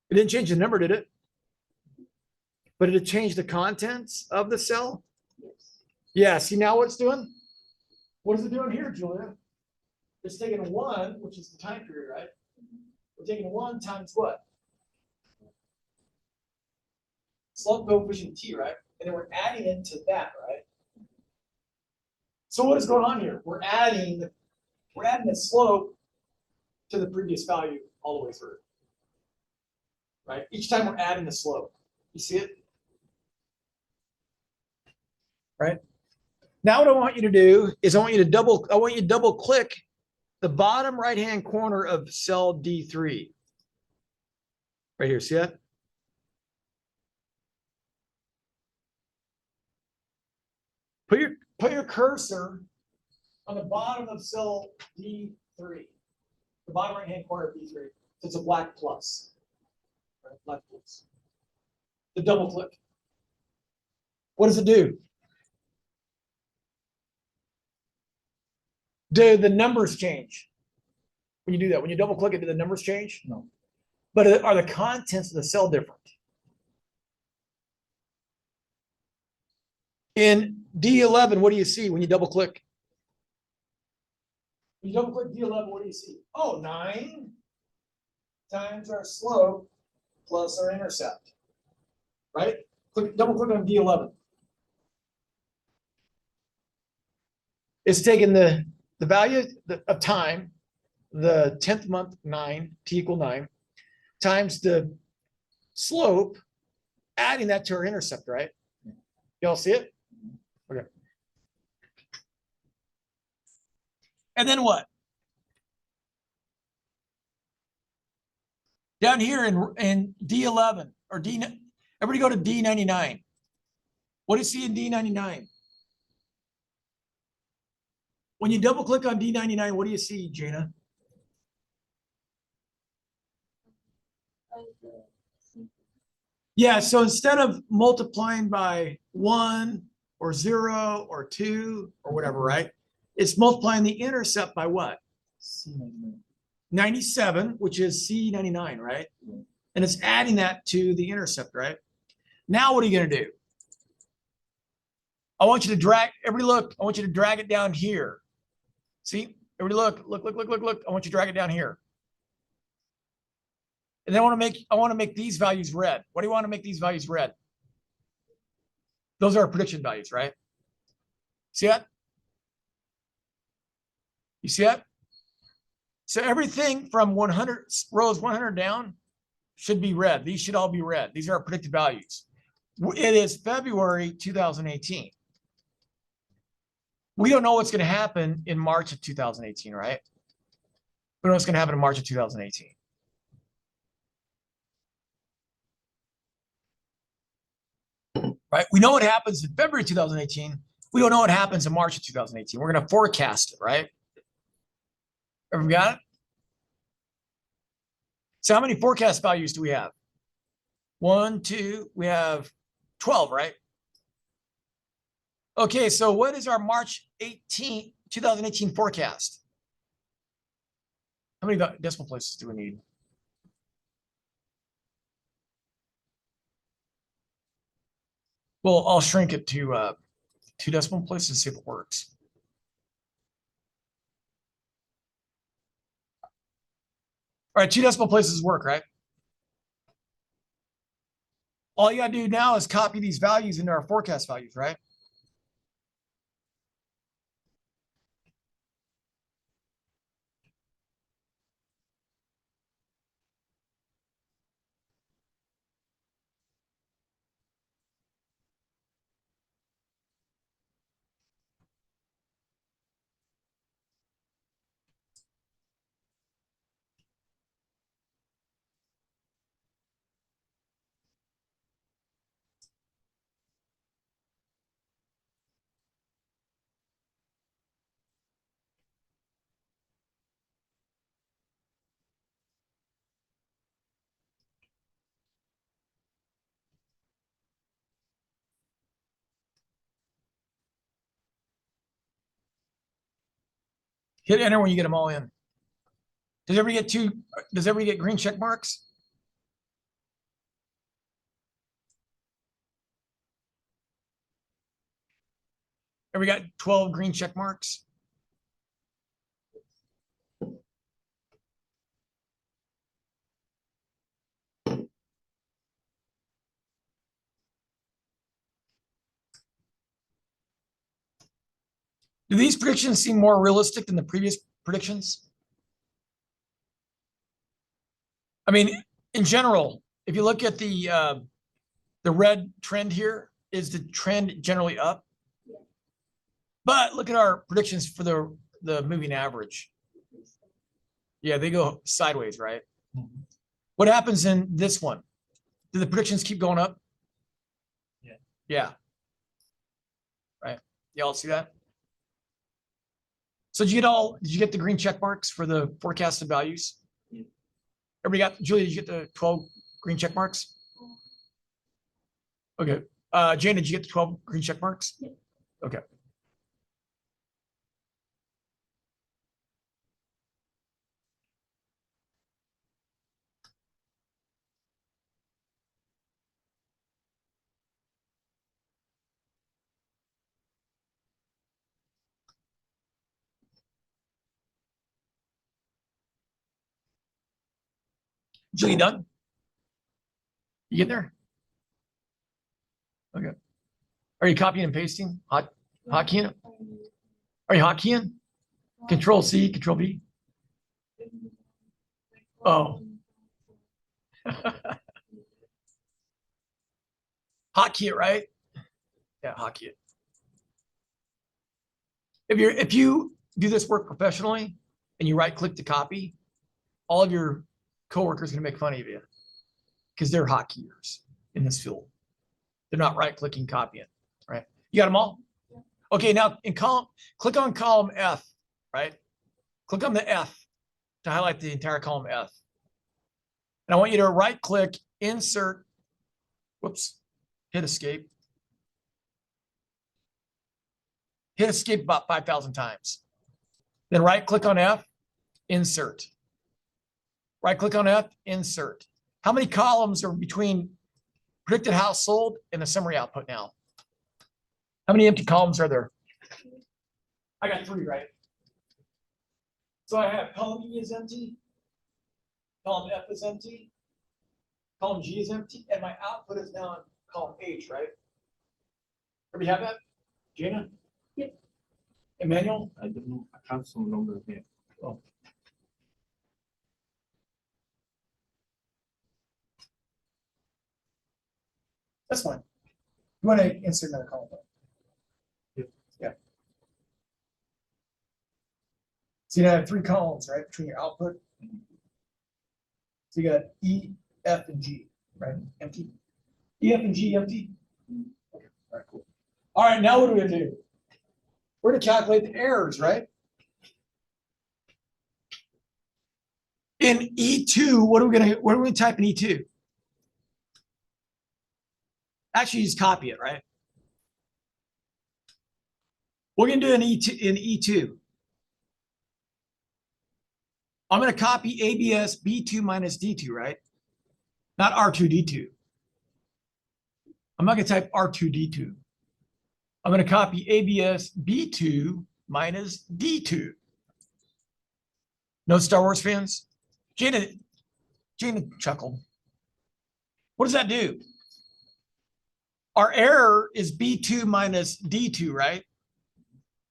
It didn't change the number, did it? But did it change the contents of the cell? Yes. Yeah, see now what it's doing? What is it doing here, Julia? It's taking 1, which is the time period, right? We're taking 1 times what? Slope coefficient t, right? And then we're adding it to that, right? So what is going on here? We're adding the slope to the previous value all the way through. Right? Each time we're adding the slope. You see it? Right? Now what I want you to do is I want you to double click the bottom right-hand corner of cell D3. Right here, see that? Put your cursor on the bottom of cell D3, the bottom right-hand corner of D3. It's a black plus. Right? Black plus. The double click. What does it do? Do the numbers change when you do that? When you double click it, do the numbers change? No. But are the contents of the cell different? In D11, what do you see when you double click? When you double click D11, what do you see? Oh, 9 times our slope plus our intercept. Right? Double click on D11. It's taking the value of time, the 10th month 9, t equal 9, times the slope, adding that to our intercept, right? Y'all see it? Okay. And then what? Down here in D11 or everybody go to D99. What is C and D99? When you double click on D99, what do you see, Jana? Of the sequence. Yeah, so instead of multiplying by 1 or 0 or 2 or whatever, right? It's multiplying the intercept by what? C99. 97, which is C99, right? Yeah. And it's adding that to the intercept, right? Now what are you going to do? I want you to drag, everybody look, I want you to drag it down here. See, everybody look. I want you to drag it down here. And then I want to make these values red. What do you want to make these values red? Those are our prediction values, right? See that? You see that? So everything from 100 rows 100 down should be red. These should all be red. These are our predicted values. It is February 2018. We don't know what's going to happen in March of 2018, right? We don't know what's going to happen in March of 2018. Right? We know what happens in February 2018. We don't know what happens in March of 2018. We're going to forecast it, right? Everyone got it? So how many forecast values do we have? 1, 2, we have 12, right? Okay, so what is our March 18, 2018 forecast? How many decimal places do we need? Well, I'll shrink it to 2 decimal places and see if it works. All right, 2 decimal places work, right? All you gotta do now is copy these values into our forecast values, right? Hit enter when you get them all in. Does everybody get green check marks? Everybody got 12 green check marks? Do these predictions seem more realistic than the previous predictions? I mean, in general, if you look at the red trend here, is the trend generally up? Yeah. But look at our predictions for the moving average. Yeah, they go sideways, right? Mhm. What happens in this one? Do the predictions keep going up? Yeah. Yeah. Right. Y'all see that? So did you get the green check marks for the forecasted values? Yeah. Everybody got, Julie, did you get the 12 green check marks? Okay. Jane, did you get the 12 green check marks? Yeah. Okay. Julie, done? You get there? Okay. Are you copying and pasting? Hotkeying? Are you hotkeying? Control C, Control V? Oh. Hotkey it, right? Yeah, hotkey it. If you do this work professionally and you right click to copy, all of your coworkers are gonna make fun of you because they're hotkeyers in this field. They're not right clicking copying. right? You got them all? Okay, now in column, click on column F, right? Click on the F to highlight the entire column F. And I want you to right click, insert, whoops, hit escape. Hit escape about 5,000 times. Then right click on F, insert. Right click on F, insert. How many columns are between predicted house sold and the summary output now? How many empty columns are there? I got 3, right? So I have column E is empty, column F is empty, column G is empty, and my output is now in column H, right? Everybody have that? Jana? Yep. Emmanuel? I don't know, I have some number here. Oh. That's fine. You want to insert another column? Yep. Yeah. So you have 3 columns, right, between your output. So you got E, F, and G, right? Empty. E, F, and G empty. Okay. All right, cool. All right, now what are we gonna do? We're gonna calculate the errors, right? In E2, what are we gonna type in E2? Actually, just copy it, right? We're gonna do an E2. I'm gonna copy ABS B2 minus D2, right? Not R2 D2. I'm not gonna type R2 D2. I'm gonna copy ABS B2 minus D2. No Star Wars fans? Jana chuckled. What does that do? Our error is B2 minus D2, right?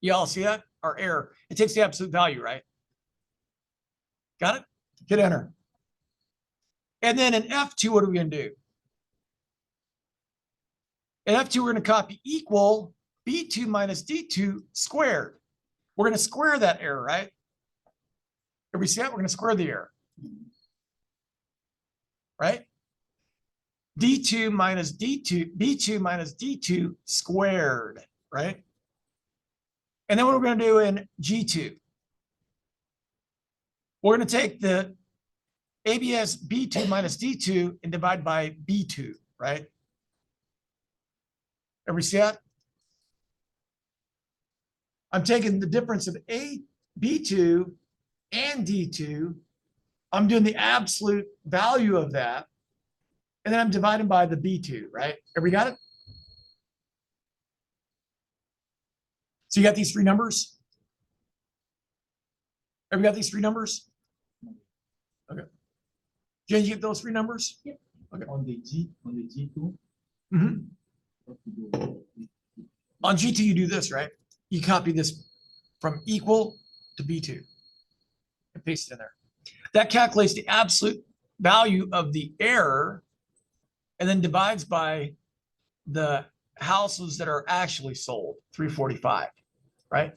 You all see that? Our error. It takes the absolute value, right? Got it? Hit enter. And then in F2, what are we going to do? In F2, we're going to copy equal B2 minus D2 squared. We're going to square that error, right? Everybody see that? We're going to square the error. Right? D2 minus D2, B2 minus D2 squared, right? And then what we're going to do in G2, we're going to take the ABS B2 minus D2 and divide by B2, right? Everybody see that? I'm taking the difference of B2 and D2. I'm doing the absolute value of that. And then I'm dividing by the B2, right? Everybody got it? So you got these 3 numbers? Everybody got these 3 numbers? Okay. Jen, you get those 3 numbers? Yep. Okay. On the G2. Mm-hmm. What to do? On G2, you do this, right? You copy this from equal to B2 and paste it in there. That calculates the absolute value of the error and then divides by the houses that are actually sold, 345, right?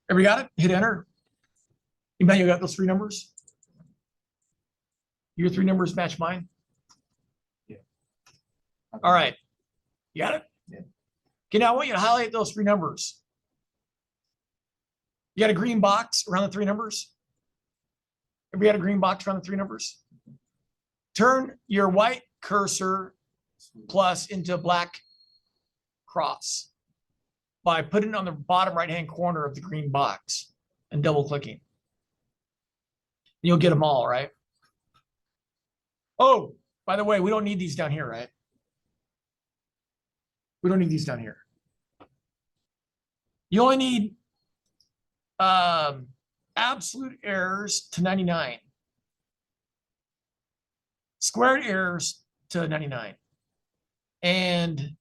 Everybody got it? Hit enter. Emmanuel, got those 3 numbers? Your 3 numbers match mine? Yeah. All right. You got it? Yeah. Okay, now I want you to highlight those 3 numbers. You got a green box around the 3 numbers? Everybody got a green box around the 3 numbers? Turn your white cursor plus into a black cross by putting it on the bottom right-hand corner of the green box and double clicking. You'll get them all, right? Oh, by the way, we don't need these down here, right? We don't need these down here. You only need absolute errors to 99. Squared errors to 99. And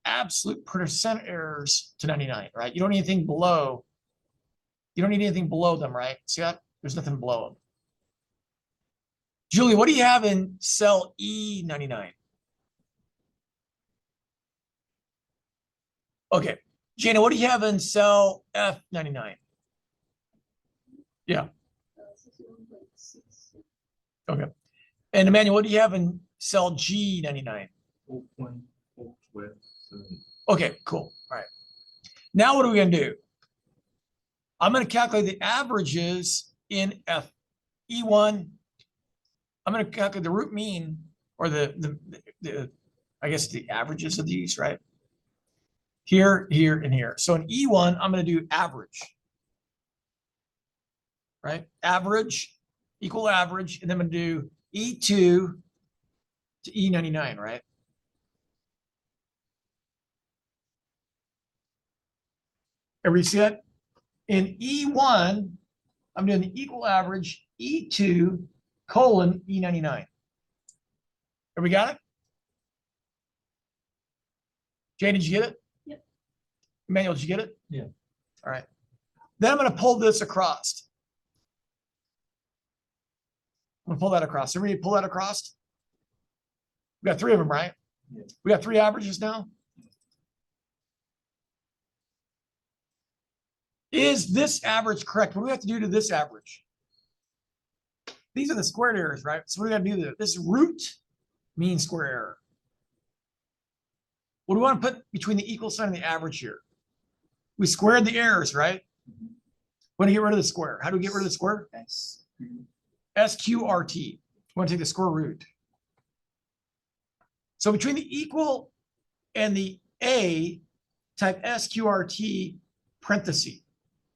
absolute percent errors to 99, right? You don't need anything below. You don't need anything below them, right? See that? There's nothing below them. Julie, what do you have in cell E99? Okay. Jana, what do you have in cell F99? Yeah. 61.6. Okay. And Emmanuel, what do you have in cell G99? 0.412. Okay, cool. All right. Now what are we gonna do? I'm gonna calculate the averages in E1. I'm gonna calculate the root mean or the I guess the averages of these, right? Here, here, and here. So in E1, I'm gonna do average. Right? Average, equal average, and then I'm gonna do E2 to E99, right? Everybody see that? In E1, I'm doing the equal average E2 colon E99. Everybody got it? Jay, did you get it? Yep. Emmanuel, did you get it? Yeah. All right. Then I'm going to pull this across. I'm going to pull that across. Everybody pull that across? We got three of them, right? Yeah. We got three averages now. Is this average correct? What do we have to do to this average? These are the squared errors, right? So what do we got to do there? This is root mean square error. What do we want to put between the equal sign and the average here? We squared the errors, right? Want to get rid of the square. How do we get rid of the square? SQRT. We want to take the square root. So between the equal and the A, type SQRT parenthesis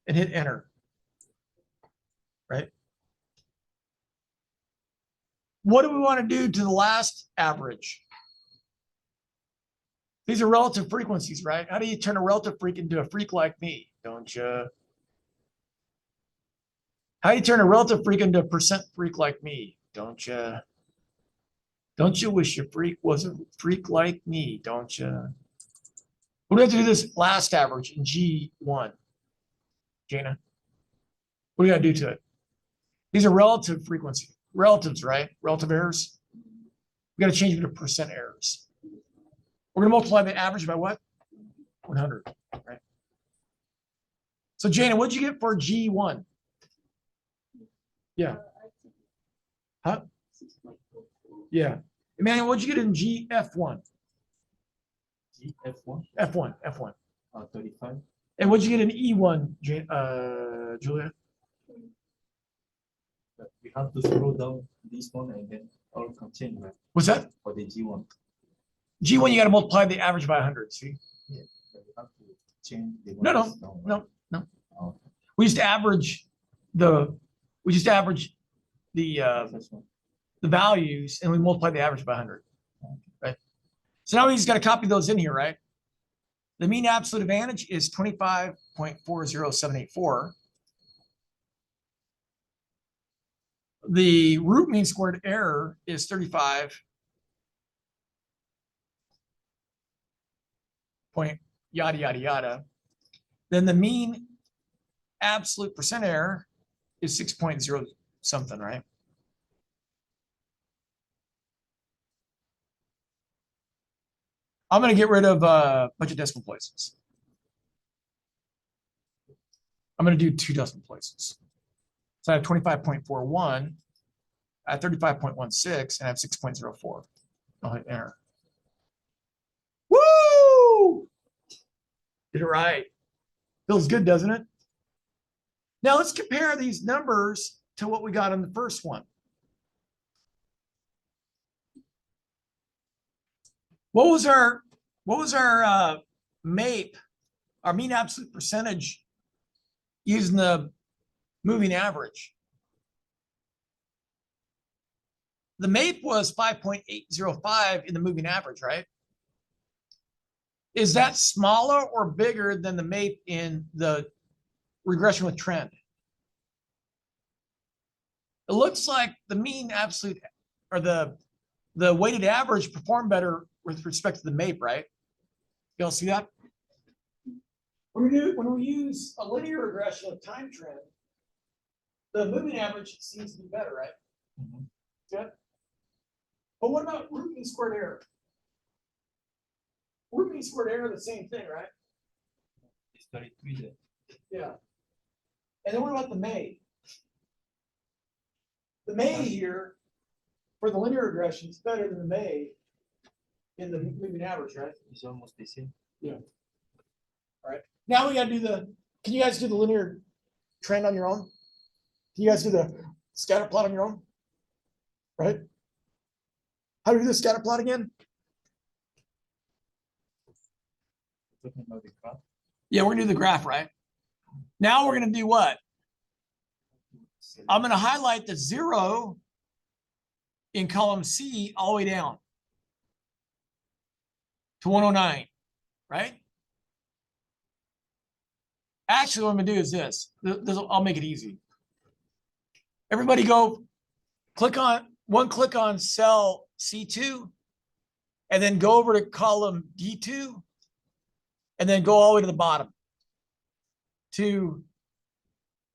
and hit enter. Right? What do we want to do to the last average? These are relative frequencies, right? How do you turn a relative freak into a freak like me? Don't you? How do you turn a relative freak into a percent freak like me? Don't you? Don't you wish your freak was a freak like me? Don't you? What do we have to do this last average in G1? Jana? What do you got to do to it? These are relative frequency. Relatives, right? Relative errors. We got to change them to percent errors. We're going to multiply the average by what? 100, right? So Jana, what'd you get for G1? Yeah. Huh? 6.44. Yeah. Emmanuel, what'd you get in GF1? F1, F1. 35. And what'd you get in E1, Julia? But we have to scroll down this one and then all continue, right? What's that? For the G1. G1, you got to multiply the average by 100, see? Yeah. But we have to change the No, no, ones down, right? no. Oh, We just average the first one. the values and we multiply the average by 100, right? So now we just got to copy those in here, right? The mean absolute advantage is 25.40784. The root mean squared error is 35 point yada, yada, yada. Then the mean absolute percent error is 6.0 something, right? I'm going to get rid of a bunch of decimal places. I'm going to do 2 decimal places. So I have 25.41, I have 35.16, and I have 6.04. I'll hit enter. Woo! Did it right. Feels good, doesn't it? Now let's compare these numbers to what we got in the first one. What was our MAPE, our mean absolute percentage using the moving average? The MAPE was 5.805 in the moving average, right? Is that smaller or bigger than the MAPE in the regression with trend? It looks like the mean absolute or the weighted average performed better with respect to the MAPE, right? You all see that? When we use a linear regression with time trend, the moving average seems to be better, right? Mhm. Good. But what about root mean squared error? Root mean squared error, the same thing, right? It's 33 there. Yeah. And then what about the MAE? The MAE here for the linear regression is better than the MAE in the moving average, right? It's almost the same. Now we gotta do can you guys do the linear trend on your own? Can you guys do the scatter plot on your own? Right? How do we do the scatter plot again? Talking about the graph. Yeah, we're gonna do the graph, right? Now we're gonna do what? I'm gonna highlight the 0 in column C all the way down to 109, right? Actually, what I'm gonna do is this. I'll make it easy. Everybody go click on cell C2 and then go over to column D2 and then go all the way to the bottom to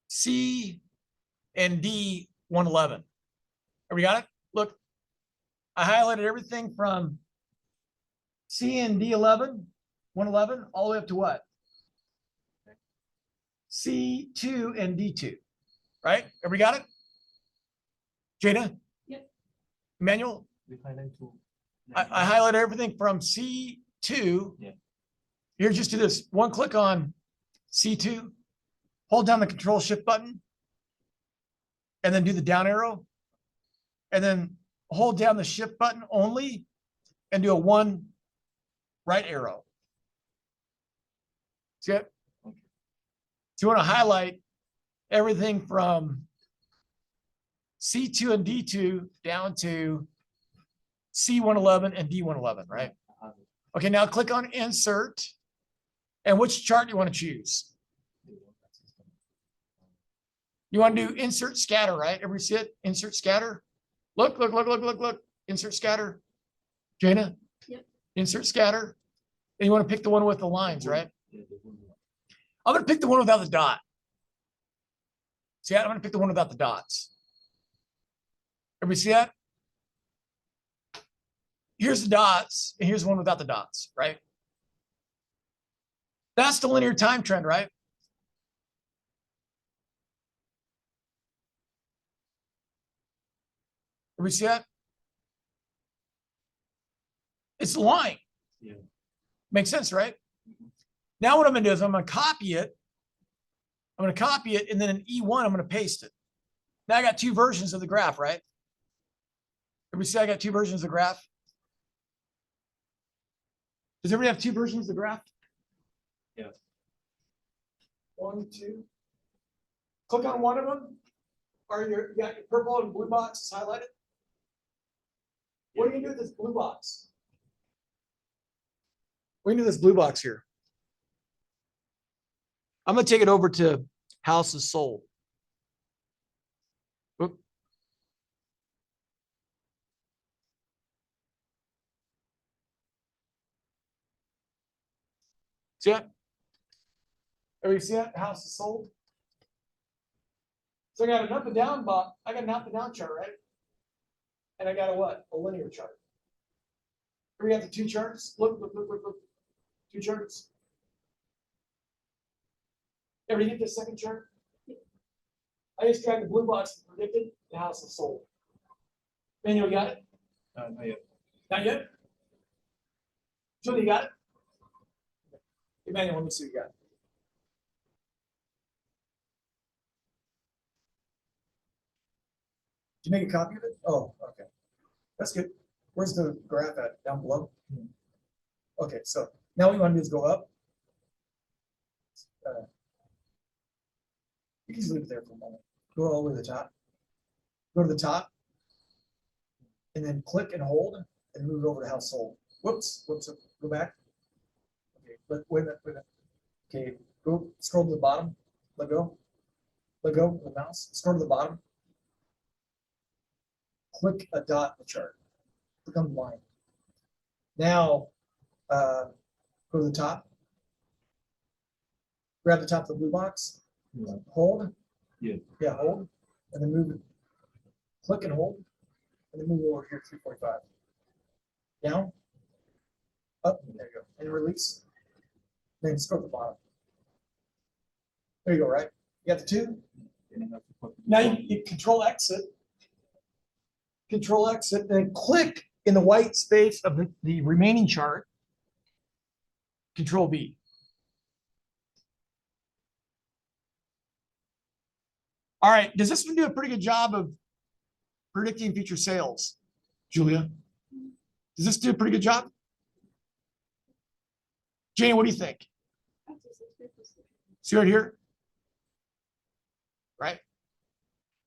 C and D 111. Everybody got it? Look, I highlighted everything from C and D11, 111, all the way up to what? C2 and D2, right? Everybody got it? Jada? Yep. Emmanuel? We highlight to. I highlighted everything from C2. Yeah. Here, just do this. One click on C2, hold down the Control Shift button, and then do the down arrow, and then hold down the Shift button only, and do a 1 right arrow. See it? Okay. So you want to highlight everything from C2 and D2 down to C111 and D111, right? I have it. Okay, now click on Insert, and which chart do you want to choose? You want to do Insert Scatter, right? Everybody see it? Insert Scatter. Look, Insert Scatter. Jana? Yep. Insert Scatter. And you want to pick the one with the lines, right? Yeah, the one. I'm going to pick the one without the dot. See that? I'm going to pick the one without the dots. Everybody see that? Here's the dots, and here's the one without the dots, right? That's the linear time trend, right? Everybody see that? It's the line. Yeah. Makes sense, right? Now what I'm gonna do is I'm gonna copy it. I'm gonna copy it, and then in E1, I'm gonna paste it. Now I got two versions of the graph, right? Everybody see I got two versions of the graph? Does everybody have two versions of the graph? Yeah. 1, 2. Click on one of them. Or you got your purple and blue boxes highlighted. What are you gonna do with this blue box? We're gonna do this blue box here. I'm gonna take it over to houses sold. Oop. See it? Everybody see that? House is sold. So I got an up and down box. I got an up and down chart, right? And I got a what? A linear chart. Here we have the two charts. Look. Two charts. Everybody get this second chart? I just dragged the blue box and predicted the house is sold. Manuel, you got it? Not yet. Not yet? Julie, you got it? Emmanuel, let me see what you got. Did you make a copy of it? Oh, okay. That's good. Where's the graph at? Down below? Okay, so now what you want to do is go up. You can just leave it there for a moment. Go all the way to the top. Go to the top. And then click and hold and move it over to household. Whoops. Go back. Okay, but wait a minute. Okay, go scroll to the bottom. Let go. Let go of the mouse. Scroll to the bottom. Click a dot in the chart. Click on the line. Now, go to the top. Grab the top of the blue box. Yeah. Hold. Yeah. Yeah, hold. And then move it. Click and hold. And then move over here 345. Down. Up. There you go. And release. Then scroll to the bottom. There you go, right? You got the two? Then I have to copy. Now you control exit. Control exit, then click in the white space of the remaining chart, Control V. All right, does this one do a pretty good job of predicting future sales, Julia? Does this do a pretty good job? Jane, what do you think? See right here? Right?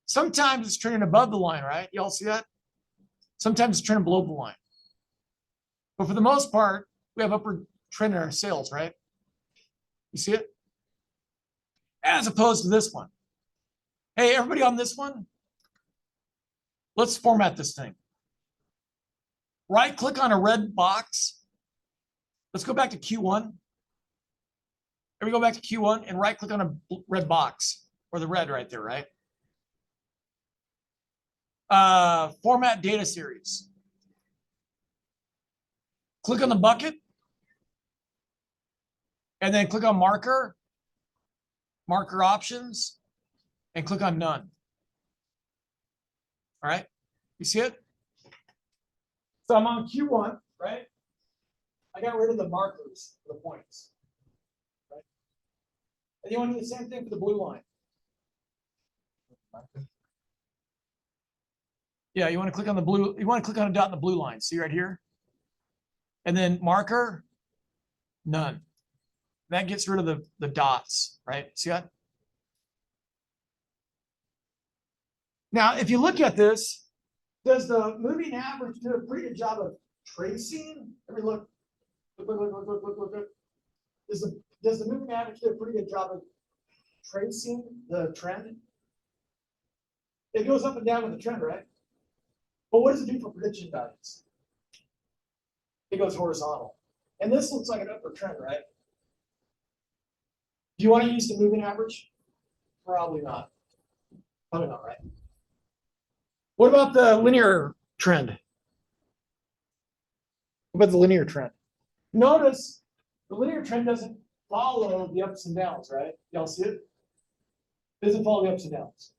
Sometimes it's trending above the line, right? Y'all see that? Sometimes it's trending below the line. But for the most part, we have upward trend in our sales, right? You see it? As opposed to this one. Hey, everybody on this one, let's format this thing. Right click on a red box. Let's go back to Q1. Everybody go back to Q1 and right click on a red box or the red right there, right? Format data series. Click on the bucket and then click on marker, marker options, and click on none. All right, you see it? So I'm on Q1, right? I got rid of the markers for the points, right? And you want to do the same thing for the blue line. Yeah, you want to click on the blue, you want to click on a dot in the blue line. See right here? And then marker, none. That gets rid of the dots, right? See that? Now, if you look at this, does the moving average do a pretty good job of tracing? Everybody look. Does the moving average do a pretty good job of tracing the trend? It goes up and down with the trend, right? But what does it do for prediction values? It goes horizontal. And this looks like an upward trend, right? Do you want to use the moving average? Probably not. Probably not, right? What about the linear trend? What about the linear trend? Notice the linear trend doesn't follow the ups and downs, right? Y'all see it? It doesn't follow the ups and downs.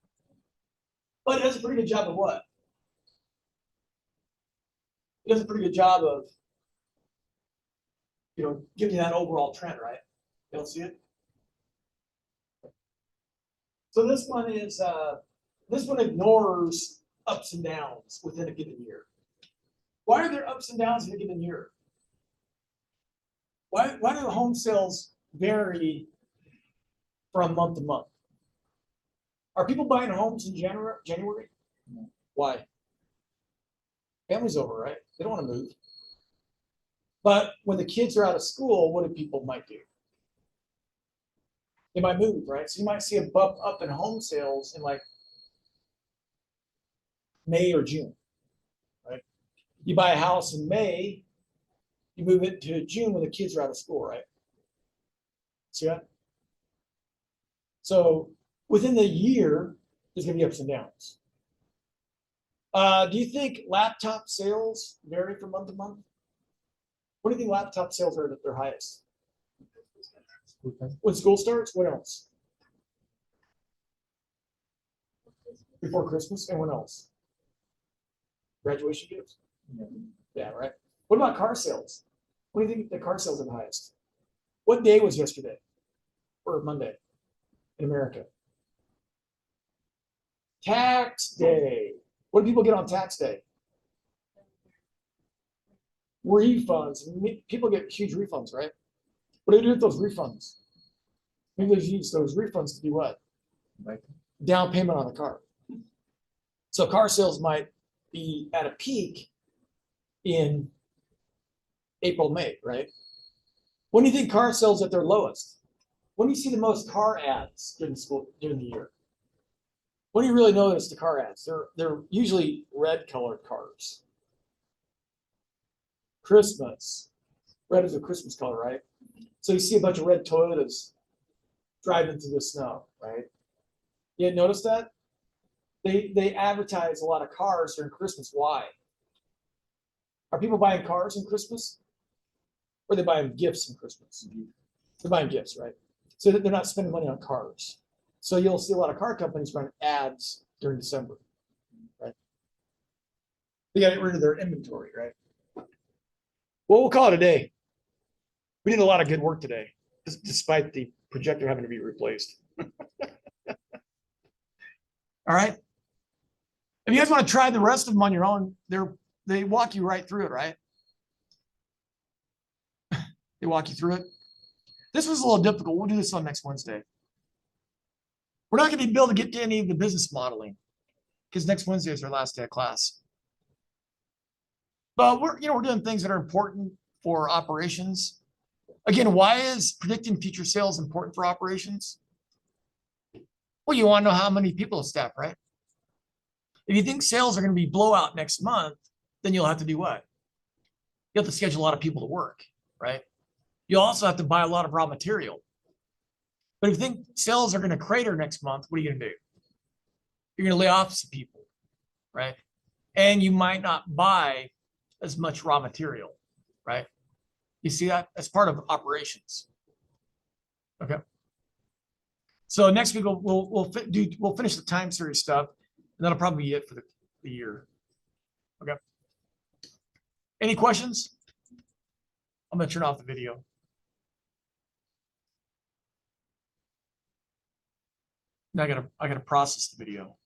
But it does a pretty good job of what? It does a pretty good job of, giving you that overall trend, right? Y'all see it? So this one is, this one ignores ups and downs within a given year. Why are there ups and downs in a given year? Why do the home sales vary from month to month? Are people buying homes in January? No. Why? Family's over, right? They don't want to move. But when the kids are out of school, what do people might do? They might move, right? So you might see a bump up in home sales in like May or June, right? You buy a house in May, you move it to June when the kids are out of school, right? See that? So within the year, there's going to be ups and downs. Do you think laptop sales vary from month to month? What do you think laptop sales are at their highest? When school starts, what else? Before Christmas, and what else? Graduation gifts? Yeah, right. What about car sales? What do you think the car sales are the highest? What day was yesterday? Or Monday in America? Tax day. What do people get on tax day? Refunds. People get huge refunds, right? What do they do with those refunds? Maybe they use those refunds to do what? Right. Down payment on the car. So car sales might be at a peak in April, May, right? When do you think car sales at their lowest? When do you see the most car ads during the year? When do you really notice the car ads? They're usually red colored cars. Christmas. Red is a Christmas color, right? So you see a bunch of red Toyotas driving through the snow, right? You didn't notice that? They advertise a lot of cars during Christmas. Why? Are people buying cars in Christmas? Or are they buying gifts in Christmas? They're buying gifts, right? So they're not spending money on cars. So you'll see a lot of car companies run ads during December, right? They got to get rid of their inventory, right? Well, we'll call it a day. We did a lot of good work today, despite the projector having to be replaced. All right. If you guys want to try the rest of them on your own, they walk you right through it, right? They walk you through it. This was a little difficult. We'll do this on next Wednesday. We're not going to be able to get to any of the business modeling because next Wednesday is our last day of class. But we're doing things that are important for operations. Again, why is predicting future sales important for operations? Well, you want to know how many people to staff, right? If you think sales are going to be blowout next month, then you'll have to do what? You have to schedule a lot of people to work, right? You also have to buy a lot of raw material. But if you think sales are going to crater next month, what are you going to do? You're going to lay off some people, right? And you might not buy as much raw material, right? You see that? That's part of operations. Okay. So next week we'll finish the time series stuff, and that'll probably be it for the year. Okay. Any questions? I'm gonna turn off the video. Now I gotta process the video.